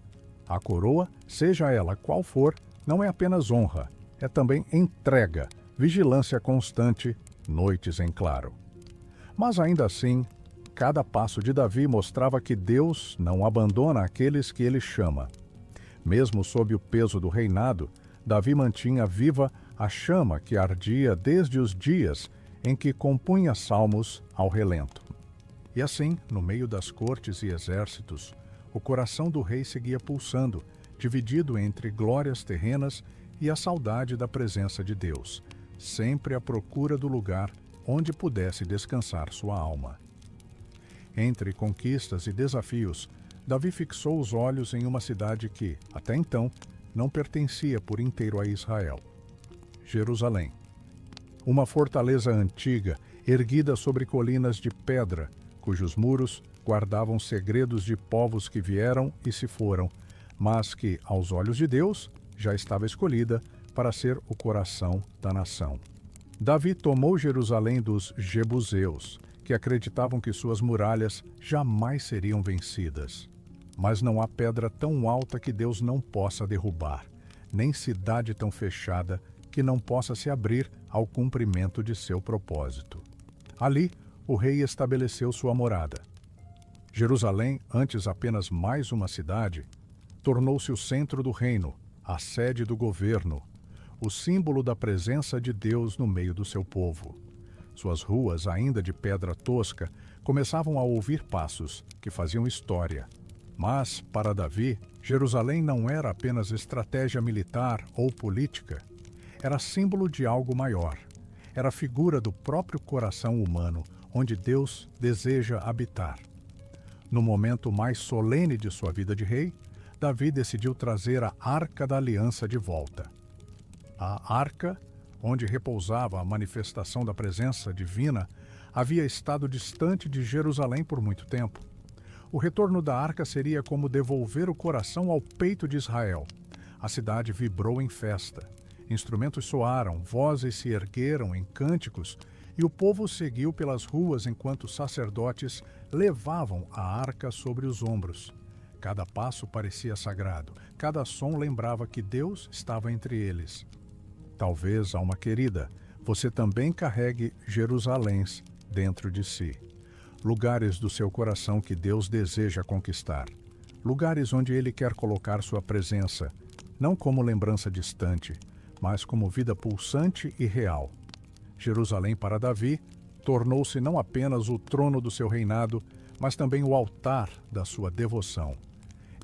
A coroa, seja ela qual for, não é apenas honra, é também entrega, vigilância constante, noites em claro. Mas ainda assim, cada passo de Davi mostrava que Deus não abandona aqueles que ele chama. Mesmo sob o peso do reinado, Davi mantinha viva a chama que ardia desde os dias em que compunha salmos ao relento. E assim, no meio das cortes e exércitos, o coração do rei seguia pulsando, dividido entre glórias terrenas e a saudade da presença de Deus, sempre à procura do lugar onde pudesse descansar sua alma. Entre conquistas e desafios, Davi fixou os olhos em uma cidade que, até então, não pertencia por inteiro a Israel: Jerusalém. Uma fortaleza antiga, erguida sobre colinas de pedra, cujos muros guardavam segredos de povos que vieram e se foram, mas que, aos olhos de Deus, já estava escolhida para ser o coração da nação. Davi tomou Jerusalém dos jebuseus, que acreditavam que suas muralhas jamais seriam vencidas. Mas não há pedra tão alta que Deus não possa derrubar, nem cidade tão fechada que não possa se abrir ao cumprimento de seu propósito. Ali, o rei estabeleceu sua morada. Jerusalém, antes apenas mais uma cidade, tornou-se o centro do reino, a sede do governo, o símbolo da presença de Deus no meio do seu povo. Suas ruas, ainda de pedra tosca, começavam a ouvir passos que faziam história. Mas, para Davi, Jerusalém não era apenas estratégia militar ou política. Era símbolo de algo maior. Era figura do próprio coração humano, onde Deus deseja habitar. No momento mais solene de sua vida de rei, Davi decidiu trazer a Arca da Aliança de volta. A Arca, onde repousava a manifestação da presença divina, havia estado distante de Jerusalém por muito tempo. O retorno da Arca seria como devolver o coração ao peito de Israel. A cidade vibrou em festa. Instrumentos soaram, vozes se ergueram em cânticos, e o povo seguiu pelas ruas enquanto os sacerdotes levavam a arca sobre os ombros. Cada passo parecia sagrado, cada som lembrava que Deus estava entre eles. Talvez, alma querida, você também carregue Jerusaléns dentro de si. Lugares do seu coração que Deus deseja conquistar. Lugares onde Ele quer colocar sua presença, não como lembrança distante, mas como vida pulsante e real. Jerusalém para Davi tornou-se não apenas o trono do seu reinado, mas também o altar da sua devoção.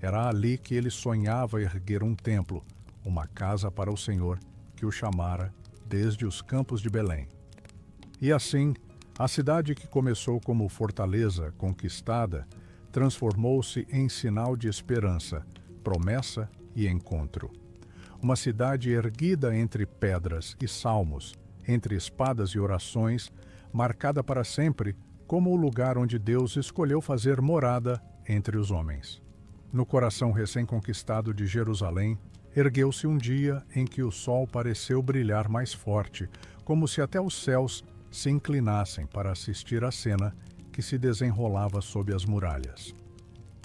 Era ali que ele sonhava erguer um templo, uma casa para o Senhor, que o chamara desde os campos de Belém. E assim, a cidade que começou como fortaleza conquistada, transformou-se em sinal de esperança, promessa e encontro. Uma cidade erguida entre pedras e salmos, entre espadas e orações, marcada para sempre como o lugar onde Deus escolheu fazer morada entre os homens. No coração recém-conquistado de Jerusalém, ergueu-se um dia em que o sol pareceu brilhar mais forte, como se até os céus se inclinassem para assistir à cena que se desenrolava sob as muralhas.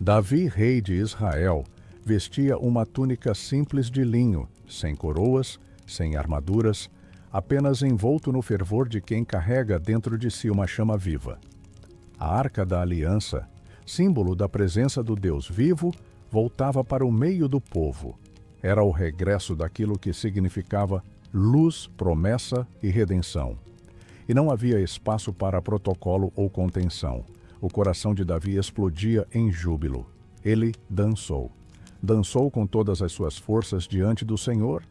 Davi, rei de Israel, vestia uma túnica simples de linho, sem coroas, sem armaduras, apenas envolto no fervor de quem carrega dentro de si uma chama viva. A Arca da Aliança, símbolo da presença do Deus vivo, voltava para o meio do povo. Era o regresso daquilo que significava luz, promessa e redenção. E não havia espaço para protocolo ou contenção. O coração de Davi explodia em júbilo. Ele dançou. Dançou com todas as suas forças diante do Senhor.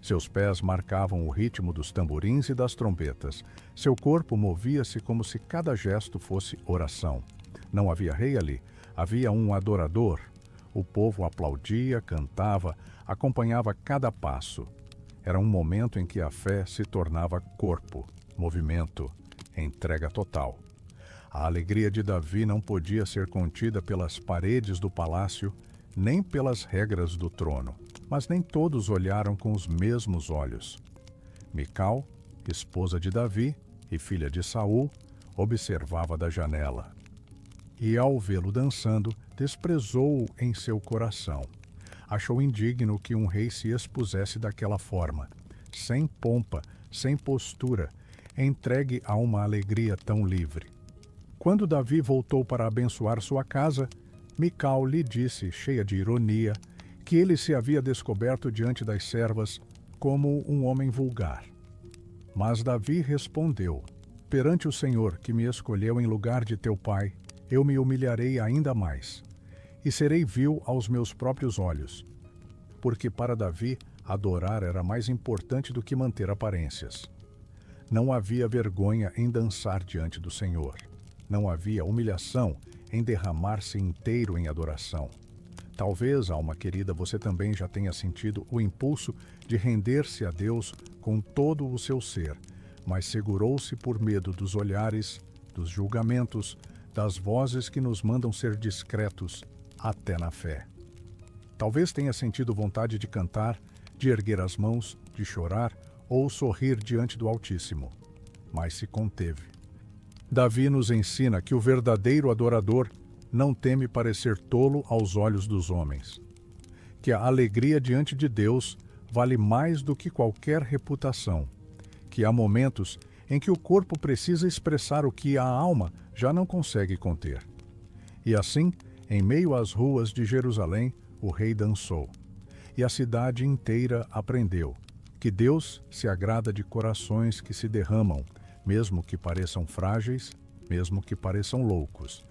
Seus pés marcavam o ritmo dos tamborins e das trombetas. Seu corpo movia-se como se cada gesto fosse oração. Não havia rei ali, havia um adorador. O povo aplaudia, cantava, acompanhava cada passo. Era um momento em que a fé se tornava corpo, movimento, entrega total. A alegria de Davi não podia ser contida pelas paredes do palácio, nem pelas regras do trono, mas nem todos olharam com os mesmos olhos. Mical, esposa de Davi e filha de Saul, observava da janela. E ao vê-lo dançando, desprezou-o em seu coração. Achou indigno que um rei se expusesse daquela forma, sem pompa, sem postura, entregue a uma alegria tão livre. Quando Davi voltou para abençoar sua casa, Mical lhe disse, cheia de ironia, que ele se havia descoberto diante das servas como um homem vulgar. Mas Davi respondeu: perante o Senhor, que me escolheu em lugar de teu pai, eu me humilharei ainda mais, e serei vil aos meus próprios olhos. Porque para Davi, adorar era mais importante do que manter aparências. Não havia vergonha em dançar diante do Senhor. Não havia humilhação em derramar-se inteiro em adoração. Talvez, alma querida, você também já tenha sentido o impulso de render-se a Deus com todo o seu ser, mas segurou-se por medo dos olhares, dos julgamentos, das vozes que nos mandam ser discretos, até na fé. Talvez tenha sentido vontade de cantar, de erguer as mãos, de chorar ou sorrir diante do Altíssimo, mas se conteve. Davi nos ensina que o verdadeiro adorador não teme parecer tolo aos olhos dos homens, que a alegria diante de Deus vale mais do que qualquer reputação, que há momentos em que o corpo precisa expressar o que a alma já não consegue conter. E assim, em meio às ruas de Jerusalém, o rei dançou, e a cidade inteira aprendeu que Deus se agrada de corações que se derramam, mesmo que pareçam frágeis, mesmo que pareçam loucos,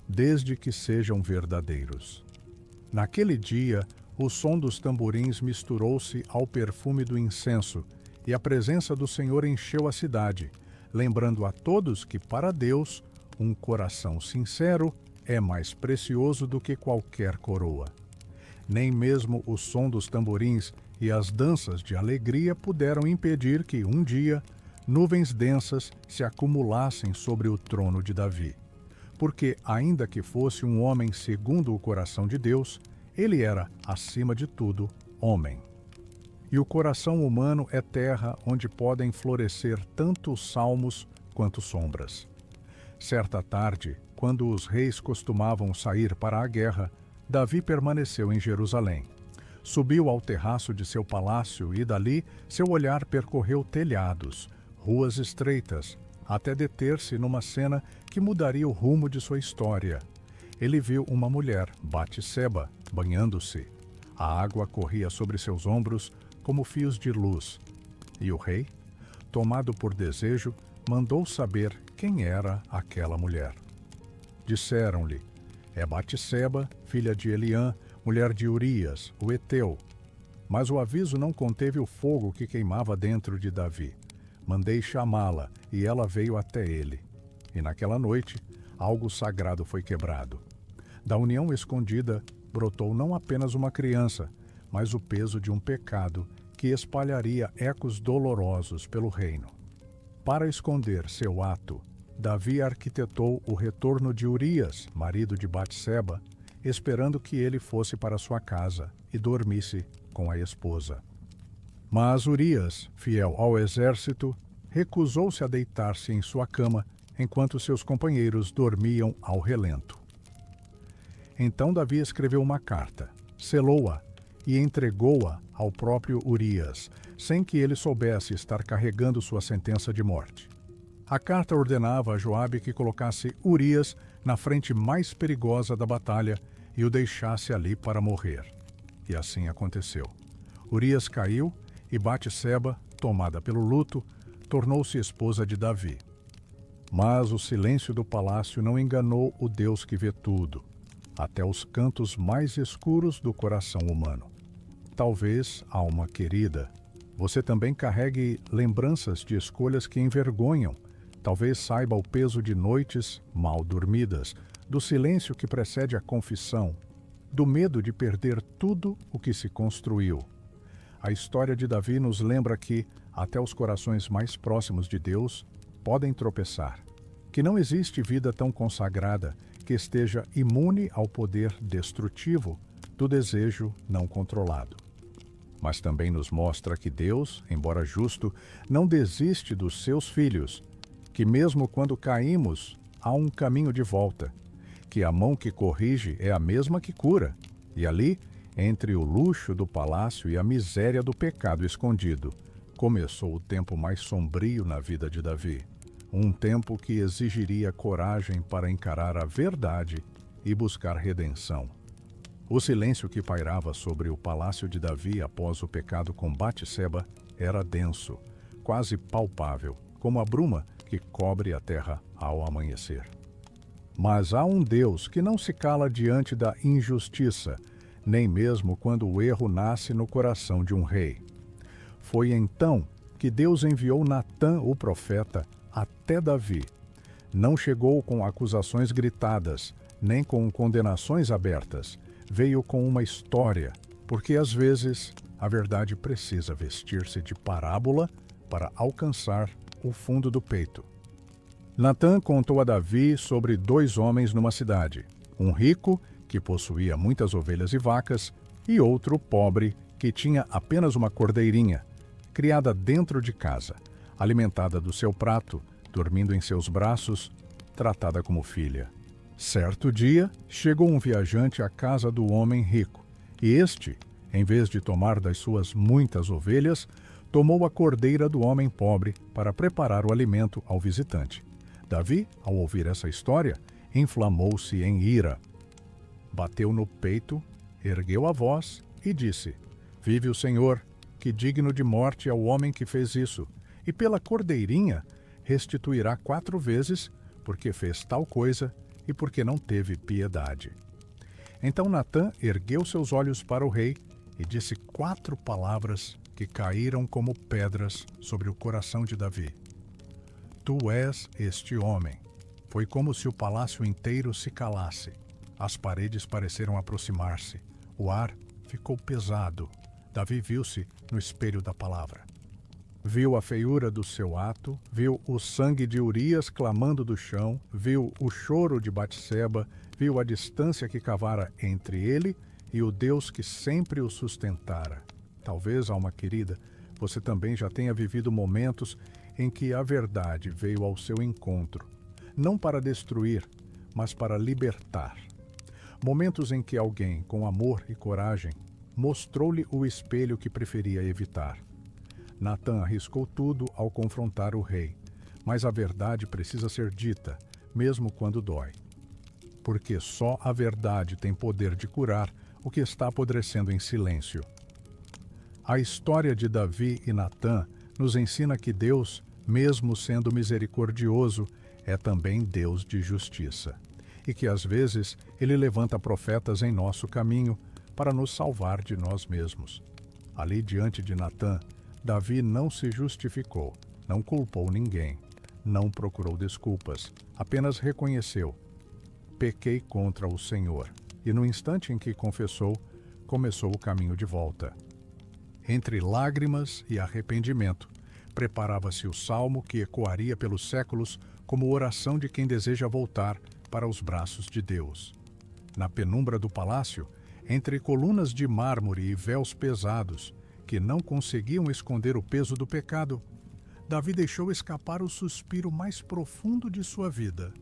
desde que sejam verdadeiros. Naquele dia, o som dos tamborins misturou-se ao perfume do incenso, e a presença do Senhor encheu a cidade, lembrando a todos que, para Deus, um coração sincero é mais precioso do que qualquer coroa. Nem mesmo o som dos tamborins e as danças de alegria puderam impedir que, um dia, nuvens densas se acumulassem sobre o trono de Davi. Porque, ainda que fosse um homem segundo o coração de Deus, ele era, acima de tudo, homem. E o coração humano é terra onde podem florescer tanto salmos quanto sombras. Certa tarde, quando os reis costumavam sair para a guerra, Davi permaneceu em Jerusalém. Subiu ao terraço de seu palácio e dali seu olhar percorreu telhados, ruas estreitas, até deter-se numa cena que mudaria o rumo de sua história. Ele viu uma mulher, Batseba, banhando-se. A água corria sobre seus ombros como fios de luz. E o rei, tomado por desejo, mandou saber quem era aquela mulher. Disseram-lhe: é Batseba, filha de Eliã, mulher de Urias, o heteu. Mas o aviso não conteve o fogo que queimava dentro de Davi. Mandei chamá-la, e ela veio até ele. E naquela noite, algo sagrado foi quebrado. Da união escondida, brotou não apenas uma criança, mas o peso de um pecado que espalharia ecos dolorosos pelo reino. Para esconder seu ato, Davi arquitetou o retorno de Urias, marido de Batseba, esperando que ele fosse para sua casa e dormisse com a esposa. Mas Urias, fiel ao exército, recusou-se a deitar-se em sua cama enquanto seus companheiros dormiam ao relento. Então Davi escreveu uma carta, selou-a e entregou-a ao próprio Urias, sem que ele soubesse estar carregando sua sentença de morte. A carta ordenava a Joabe que colocasse Urias na frente mais perigosa da batalha e o deixasse ali para morrer. E assim aconteceu. Urias caiu e Batseba, tomada pelo luto, tornou-se esposa de Davi. Mas o silêncio do palácio não enganou o Deus que vê tudo, até os cantos mais escuros do coração humano. Talvez, alma querida, você também carregue lembranças de escolhas que envergonham. Talvez saiba o peso de noites mal dormidas, do silêncio que precede a confissão, do medo de perder tudo o que se construiu. A história de Davi nos lembra que, até os corações mais próximos de Deus podem tropeçar, que não existe vida tão consagrada que esteja imune ao poder destrutivo do desejo não controlado. Mas também nos mostra que Deus, embora justo, não desiste dos seus filhos, que mesmo quando caímos, há um caminho de volta, que a mão que corrige é a mesma que cura, e ali, entre o luxo do palácio e a miséria do pecado escondido, começou o tempo mais sombrio na vida de Davi. Um tempo que exigiria coragem para encarar a verdade e buscar redenção. O silêncio que pairava sobre o palácio de Davi após o pecado com Batseba era denso, quase palpável, como a bruma que cobre a terra ao amanhecer. Mas há um Deus que não se cala diante da injustiça, nem mesmo quando o erro nasce no coração de um rei. Foi então que Deus enviou Natã, o profeta, até Davi. Não chegou com acusações gritadas, nem com condenações abertas. Veio com uma história, porque às vezes a verdade precisa vestir-se de parábola para alcançar o fundo do peito. Natã contou a Davi sobre 2 homens numa cidade, um rico, que possuía muitas ovelhas e vacas, e outro pobre, que tinha apenas uma cordeirinha, criada dentro de casa, alimentada do seu prato, dormindo em seus braços, tratada como filha. Certo dia, chegou um viajante à casa do homem rico, e este, em vez de tomar das suas muitas ovelhas, tomou a cordeira do homem pobre para preparar o alimento ao visitante. Davi, ao ouvir essa história, inflamou-se em ira. Bateu no peito, ergueu a voz e disse: Vive o Senhor, que digno de morte é o homem que fez isso, e pela cordeirinha restituirá 4 vezes, porque fez tal coisa e porque não teve piedade. Então Natã ergueu seus olhos para o rei e disse 4 palavras que caíram como pedras sobre o coração de Davi. Tu és este homem. Foi como se o palácio inteiro se calasse. As paredes pareceram aproximar-se. O ar ficou pesado. Davi viu-se no espelho da palavra. Viu a feiura do seu ato, viu o sangue de Urias clamando do chão, viu o choro de Batseba, viu a distância que cavara entre ele e o Deus que sempre o sustentara. Talvez, alma querida, você também já tenha vivido momentos em que a verdade veio ao seu encontro, não para destruir, mas para libertar. Momentos em que alguém, com amor e coragem, mostrou-lhe o espelho que preferia evitar. Natã arriscou tudo ao confrontar o rei, mas a verdade precisa ser dita, mesmo quando dói. Porque só a verdade tem poder de curar o que está apodrecendo em silêncio. A história de Davi e Natã nos ensina que Deus, mesmo sendo misericordioso, é também Deus de justiça, e que às vezes Ele levanta profetas em nosso caminho para nos salvar de nós mesmos. Ali diante de Natã, Davi não se justificou, não culpou ninguém, não procurou desculpas, apenas reconheceu: pequei contra o Senhor. E no instante em que confessou, começou o caminho de volta. Entre lágrimas e arrependimento, preparava-se o salmo que ecoaria pelos séculos como oração de quem deseja voltar para os braços de Deus. Na penumbra do palácio, entre colunas de mármore e véus pesados, que não conseguiam esconder o peso do pecado, Davi deixou escapar o suspiro mais profundo de sua vida.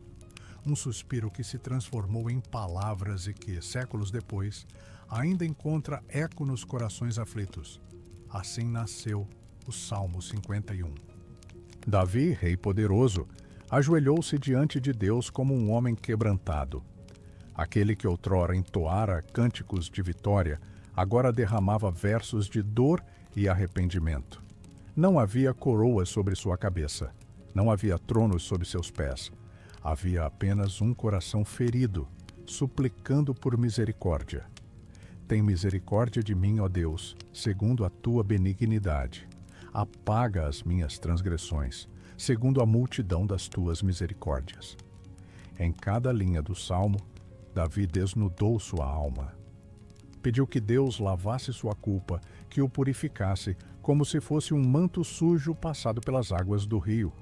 Um suspiro que se transformou em palavras e que, séculos depois, ainda encontra eco nos corações aflitos. Assim nasceu o Salmo 51. Davi, rei poderoso, ajoelhou-se diante de Deus como um homem quebrantado. Aquele que outrora entoara cânticos de vitória, agora derramava versos de dor e arrependimento. Não havia coroa sobre sua cabeça, não havia tronos sob seus pés. Havia apenas um coração ferido, suplicando por misericórdia. Tem misericórdia de mim, ó Deus, segundo a tua benignidade. Apaga as minhas transgressões, segundo a multidão das tuas misericórdias. Em cada linha do salmo, Davi desnudou sua alma. Pediu que Deus lavasse sua culpa, que o purificasse, como se fosse um manto sujo passado pelas águas do rio.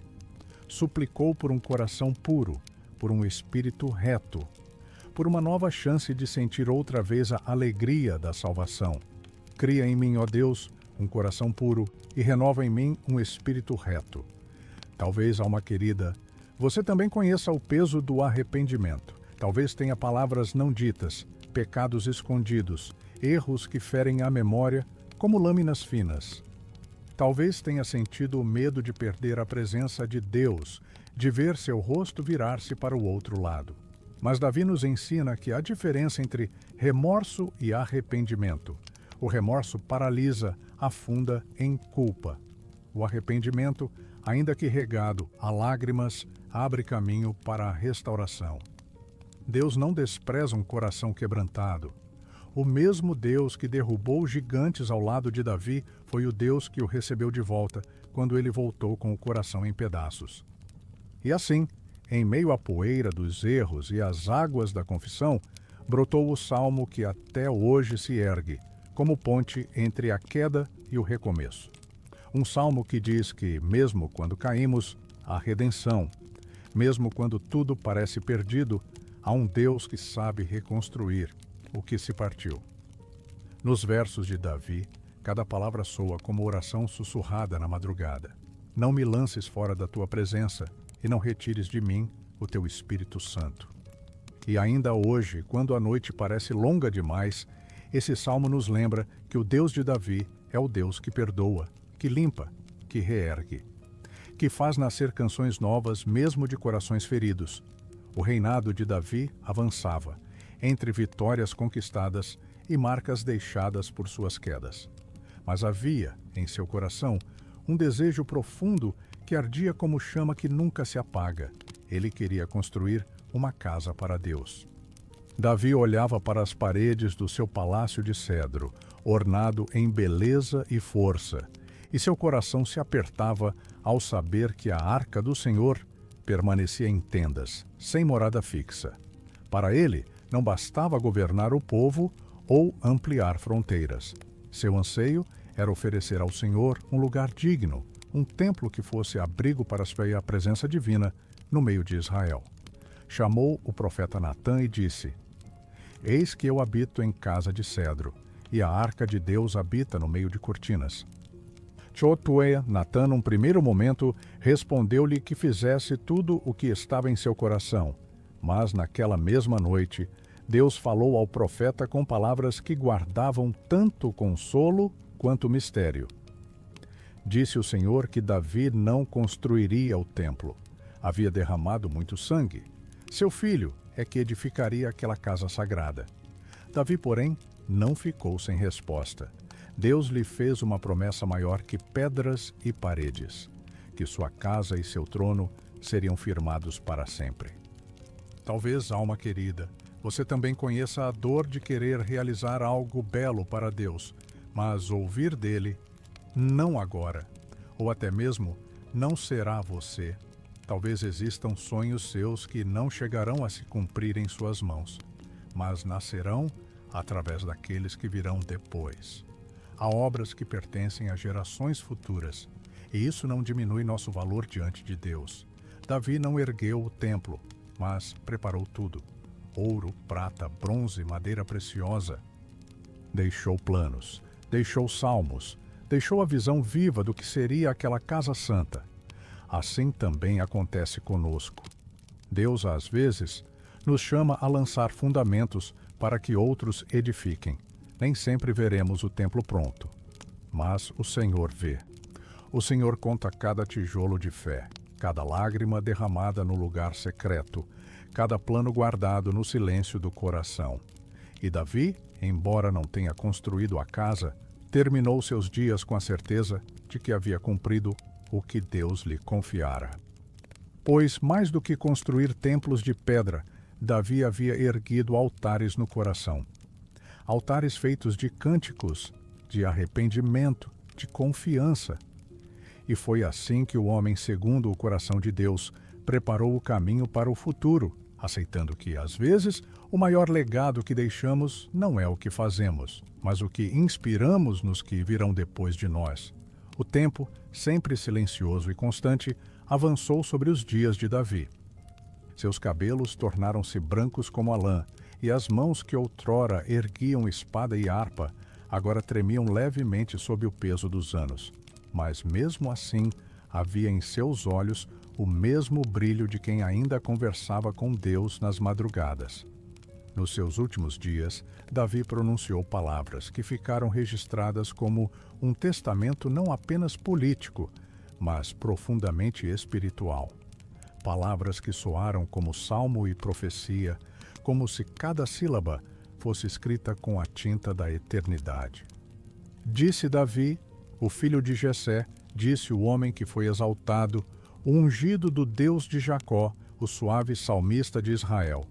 Suplicou por um coração puro, por um espírito reto, por uma nova chance de sentir outra vez a alegria da salvação. Cria em mim, ó Deus, um coração puro e renova em mim um espírito reto. Talvez, alma querida, você também conheça o peso do arrependimento. Talvez tenha palavras não ditas, pecados escondidos, erros que ferem a memória como lâminas finas. Talvez tenha sentido o medo de perder a presença de Deus, de ver seu rosto virar-se para o outro lado. Mas Davi nos ensina que há diferença entre remorso e arrependimento. O remorso paralisa, afunda em culpa. O arrependimento, ainda que regado a lágrimas, abre caminho para a restauração. Deus não despreza um coração quebrantado. O mesmo Deus que derrubou gigantes ao lado de Davi foi o Deus que o recebeu de volta quando ele voltou com o coração em pedaços. E assim, em meio à poeira dos erros e às águas da confissão, brotou o salmo que até hoje se ergue, como ponte entre a queda e o recomeço. Um salmo que diz que, mesmo quando caímos, há redenção. Mesmo quando tudo parece perdido, há um Deus que sabe reconstruir o que se partiu. Nos versos de Davi, cada palavra soa como oração sussurrada na madrugada. Não me lances fora da tua presença e não retires de mim o teu Espírito Santo. E ainda hoje, quando a noite parece longa demais, esse salmo nos lembra que o Deus de Davi é o Deus que perdoa, que limpa, que reergue, que faz nascer canções novas mesmo de corações feridos. O reinado de Davi avançava, entre vitórias conquistadas e marcas deixadas por suas quedas. Mas havia, em seu coração, um desejo profundo que ardia como chama que nunca se apaga. Ele queria construir uma casa para Deus. Davi olhava para as paredes do seu palácio de cedro, ornado em beleza e força, e seu coração se apertava ao saber que a arca do Senhor permanecia em tendas, sem morada fixa. Para ele, não bastava governar o povo ou ampliar fronteiras. Seu anseio era oferecer ao Senhor um lugar digno, um templo que fosse abrigo para a presença divina no meio de Israel. Chamou o profeta Natã e disse: Eis que eu habito em casa de cedro, e a arca de Deus habita no meio de cortinas. Josué, Natã, num primeiro momento, respondeu-lhe que fizesse tudo o que estava em seu coração. Mas naquela mesma noite, Deus falou ao profeta com palavras que guardavam tanto consolo quanto mistério. Disse o Senhor que Davi não construiria o templo. Havia derramado muito sangue. Seu filho é que edificaria aquela casa sagrada. Davi, porém, não ficou sem resposta. Deus lhe fez uma promessa maior que pedras e paredes, que sua casa e seu trono seriam firmados para sempre. Talvez, alma querida, você também conheça a dor de querer realizar algo belo para Deus, mas ouvir dele, não agora, ou até mesmo não será você. Talvez existam sonhos seus que não chegarão a se cumprir em suas mãos, mas nascerão através daqueles que virão depois. Há obras que pertencem a gerações futuras, e isso não diminui nosso valor diante de Deus. Davi não ergueu o templo, mas preparou tudo: ouro, prata, bronze, madeira preciosa. Deixou planos, deixou salmos, deixou a visão viva do que seria aquela casa santa. Assim também acontece conosco. Deus, às vezes, nos chama a lançar fundamentos para que outros edifiquem. Nem sempre veremos o templo pronto, mas o Senhor vê. O Senhor conta cada tijolo de fé, cada lágrima derramada no lugar secreto, cada plano guardado no silêncio do coração. E Davi, embora não tenha construído a casa, terminou seus dias com a certeza de que havia cumprido o que Deus lhe confiara. Pois, mais do que construir templos de pedra, Davi havia erguido altares no coração. Altares feitos de cânticos, de arrependimento, de confiança. E foi assim que o homem, segundo o coração de Deus, preparou o caminho para o futuro, aceitando que, às vezes, o maior legado que deixamos não é o que fazemos, mas o que inspiramos nos que virão depois de nós. O tempo, sempre silencioso e constante, avançou sobre os dias de Davi. Seus cabelos tornaram-se brancos como a lã, e as mãos que outrora erguiam espada e harpa, agora tremiam levemente sob o peso dos anos. Mas mesmo assim, havia em seus olhos o mesmo brilho de quem ainda conversava com Deus nas madrugadas. Nos seus últimos dias, Davi pronunciou palavras que ficaram registradas como um testamento não apenas político, mas profundamente espiritual. Palavras que soaram como salmo e profecia, como se cada sílaba fosse escrita com a tinta da eternidade. Disse Davi, o filho de Jessé, disse o homem que foi exaltado, o ungido do Deus de Jacó, o suave salmista de Israel.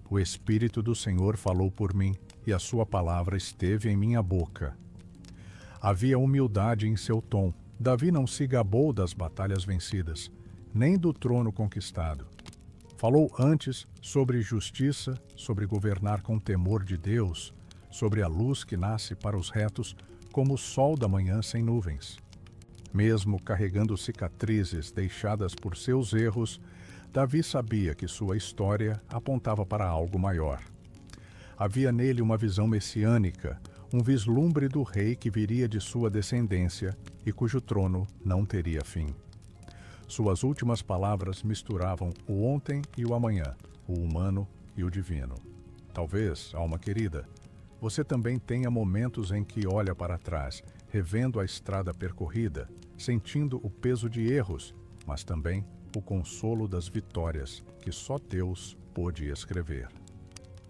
O Espírito do Senhor falou por mim, e a sua palavra esteve em minha boca. Havia humildade em seu tom. Davi não se gabou das batalhas vencidas, nem do trono conquistado. Falou antes sobre justiça, sobre governar com temor de Deus, sobre a luz que nasce para os retos, como o sol da manhã sem nuvens. Mesmo carregando cicatrizes deixadas por seus erros, Davi sabia que sua história apontava para algo maior. Havia nele uma visão messiânica, um vislumbre do rei que viria de sua descendência e cujo trono não teria fim. Suas últimas palavras misturavam o ontem e o amanhã, o humano e o divino. Talvez, alma querida, você também tenha momentos em que olha para trás, revendo a estrada percorrida, sentindo o peso de erros, mas também o consolo das vitórias que só Deus pôde escrever.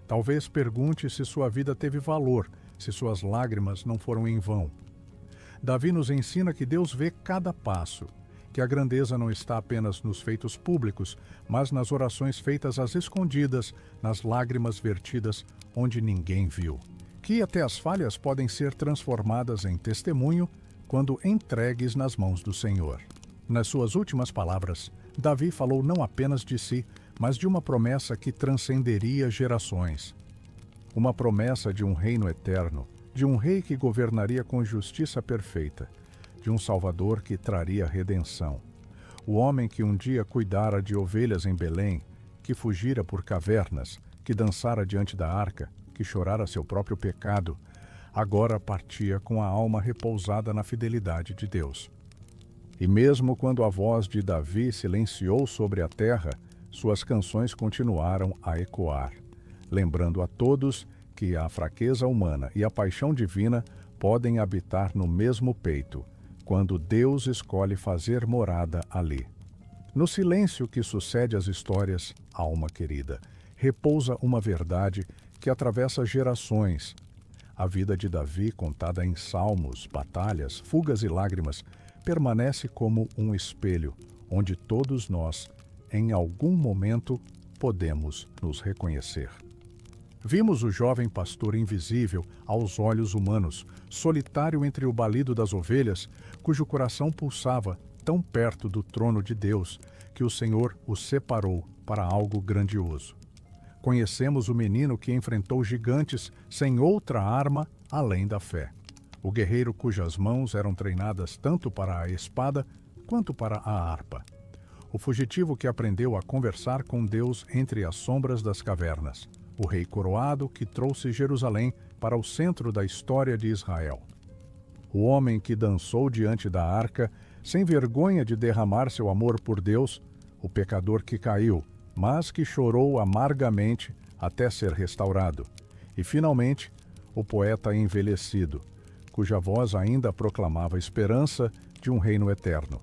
Talvez pergunte se sua vida teve valor, se suas lágrimas não foram em vão. Davi nos ensina que Deus vê cada passo, que a grandeza não está apenas nos feitos públicos, mas nas orações feitas às escondidas, nas lágrimas vertidas onde ninguém viu. Que até as falhas podem ser transformadas em testemunho quando entregues nas mãos do Senhor. Nas suas últimas palavras, Davi falou não apenas de si, mas de uma promessa que transcenderia gerações. Uma promessa de um reino eterno, de um rei que governaria com justiça perfeita, de um Salvador que traria redenção. O homem que um dia cuidara de ovelhas em Belém, que fugira por cavernas, que dançara diante da arca, que chorara seu próprio pecado, agora partia com a alma repousada na fidelidade de Deus. E mesmo quando a voz de Davi silenciou sobre a terra, suas canções continuaram a ecoar, lembrando a todos que a fraqueza humana e a paixão divina podem habitar no mesmo peito, quando Deus escolhe fazer morada ali. No silêncio que sucede às histórias, alma querida, repousa uma verdade que atravessa gerações. A vida de Davi, contada em salmos, batalhas, fugas e lágrimas, permanece como um espelho, onde todos nós, em algum momento, podemos nos reconhecer. Vimos o jovem pastor invisível aos olhos humanos, solitário entre o balido das ovelhas, cujo coração pulsava tão perto do trono de Deus que o Senhor o separou para algo grandioso. Conhecemos o menino que enfrentou gigantes sem outra arma além da fé. O guerreiro cujas mãos eram treinadas tanto para a espada quanto para a harpa. O fugitivo que aprendeu a conversar com Deus entre as sombras das cavernas. O rei coroado que trouxe Jerusalém para o centro da história de Israel. O homem que dançou diante da arca, sem vergonha de derramar seu amor por Deus. O pecador que caiu, mas que chorou amargamente até ser restaurado. E, finalmente, o poeta envelhecido, cuja voz ainda proclamava a esperança de um reino eterno.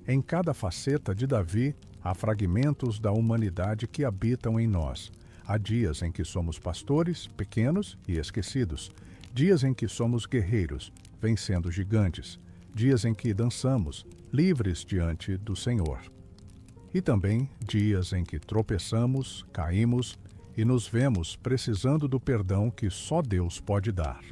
Em cada faceta de Davi, há fragmentos da humanidade que habitam em nós. Há dias em que somos pastores, pequenos e esquecidos. Dias em que somos guerreiros, vencendo gigantes. Dias em que dançamos, livres diante do Senhor. E também dias em que tropeçamos, caímos e nos vemos precisando do perdão que só Deus pode dar.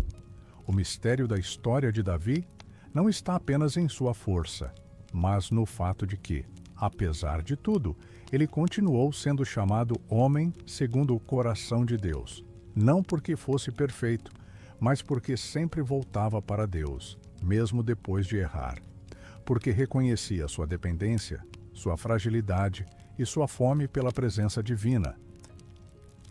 O mistério da história de Davi não está apenas em sua força, mas no fato de que, apesar de tudo, ele continuou sendo chamado homem segundo o coração de Deus. Não porque fosse perfeito, mas porque sempre voltava para Deus, mesmo depois de errar. Porque reconhecia sua dependência, sua fragilidade e sua fome pela presença divina.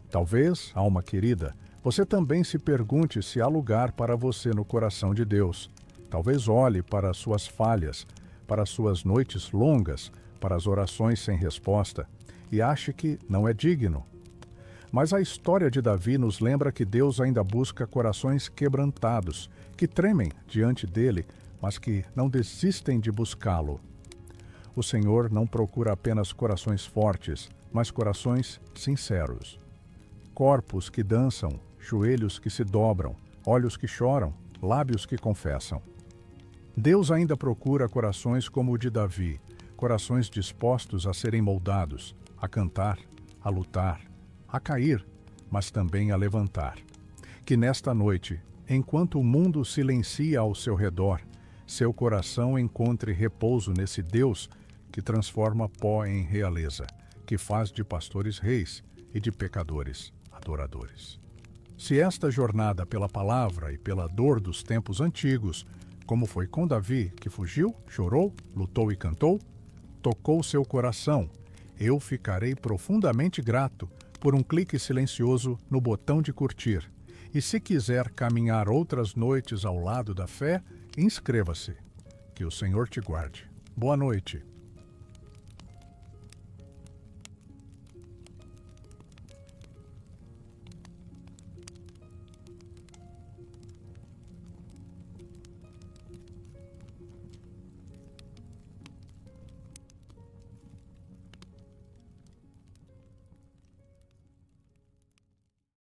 Talvez, alma querida, você também se pergunte se há lugar para você no coração de Deus. Talvez olhe para suas falhas, para suas noites longas, para as orações sem resposta, e ache que não é digno. Mas a história de Davi nos lembra que Deus ainda busca corações quebrantados, que tremem diante dele, mas que não desistem de buscá-lo. O Senhor não procura apenas corações fortes, mas corações sinceros. Corpos que dançam, joelhos que se dobram, olhos que choram, lábios que confessam. Deus ainda procura corações como o de Davi, corações dispostos a serem moldados, a cantar, a lutar, a cair, mas também a levantar. Que nesta noite, enquanto o mundo silencia ao seu redor, seu coração encontre repouso nesse Deus que transforma pó em realeza, que faz de pastores reis e de pecadores adoradores. Se esta jornada pela palavra e pela dor dos tempos antigos, como foi com Davi, que fugiu, chorou, lutou e cantou, tocou seu coração, eu ficarei profundamente grato por um clique silencioso no botão de curtir. E se quiser caminhar outras noites ao lado da fé, inscreva-se. Que o Senhor te guarde. Boa noite.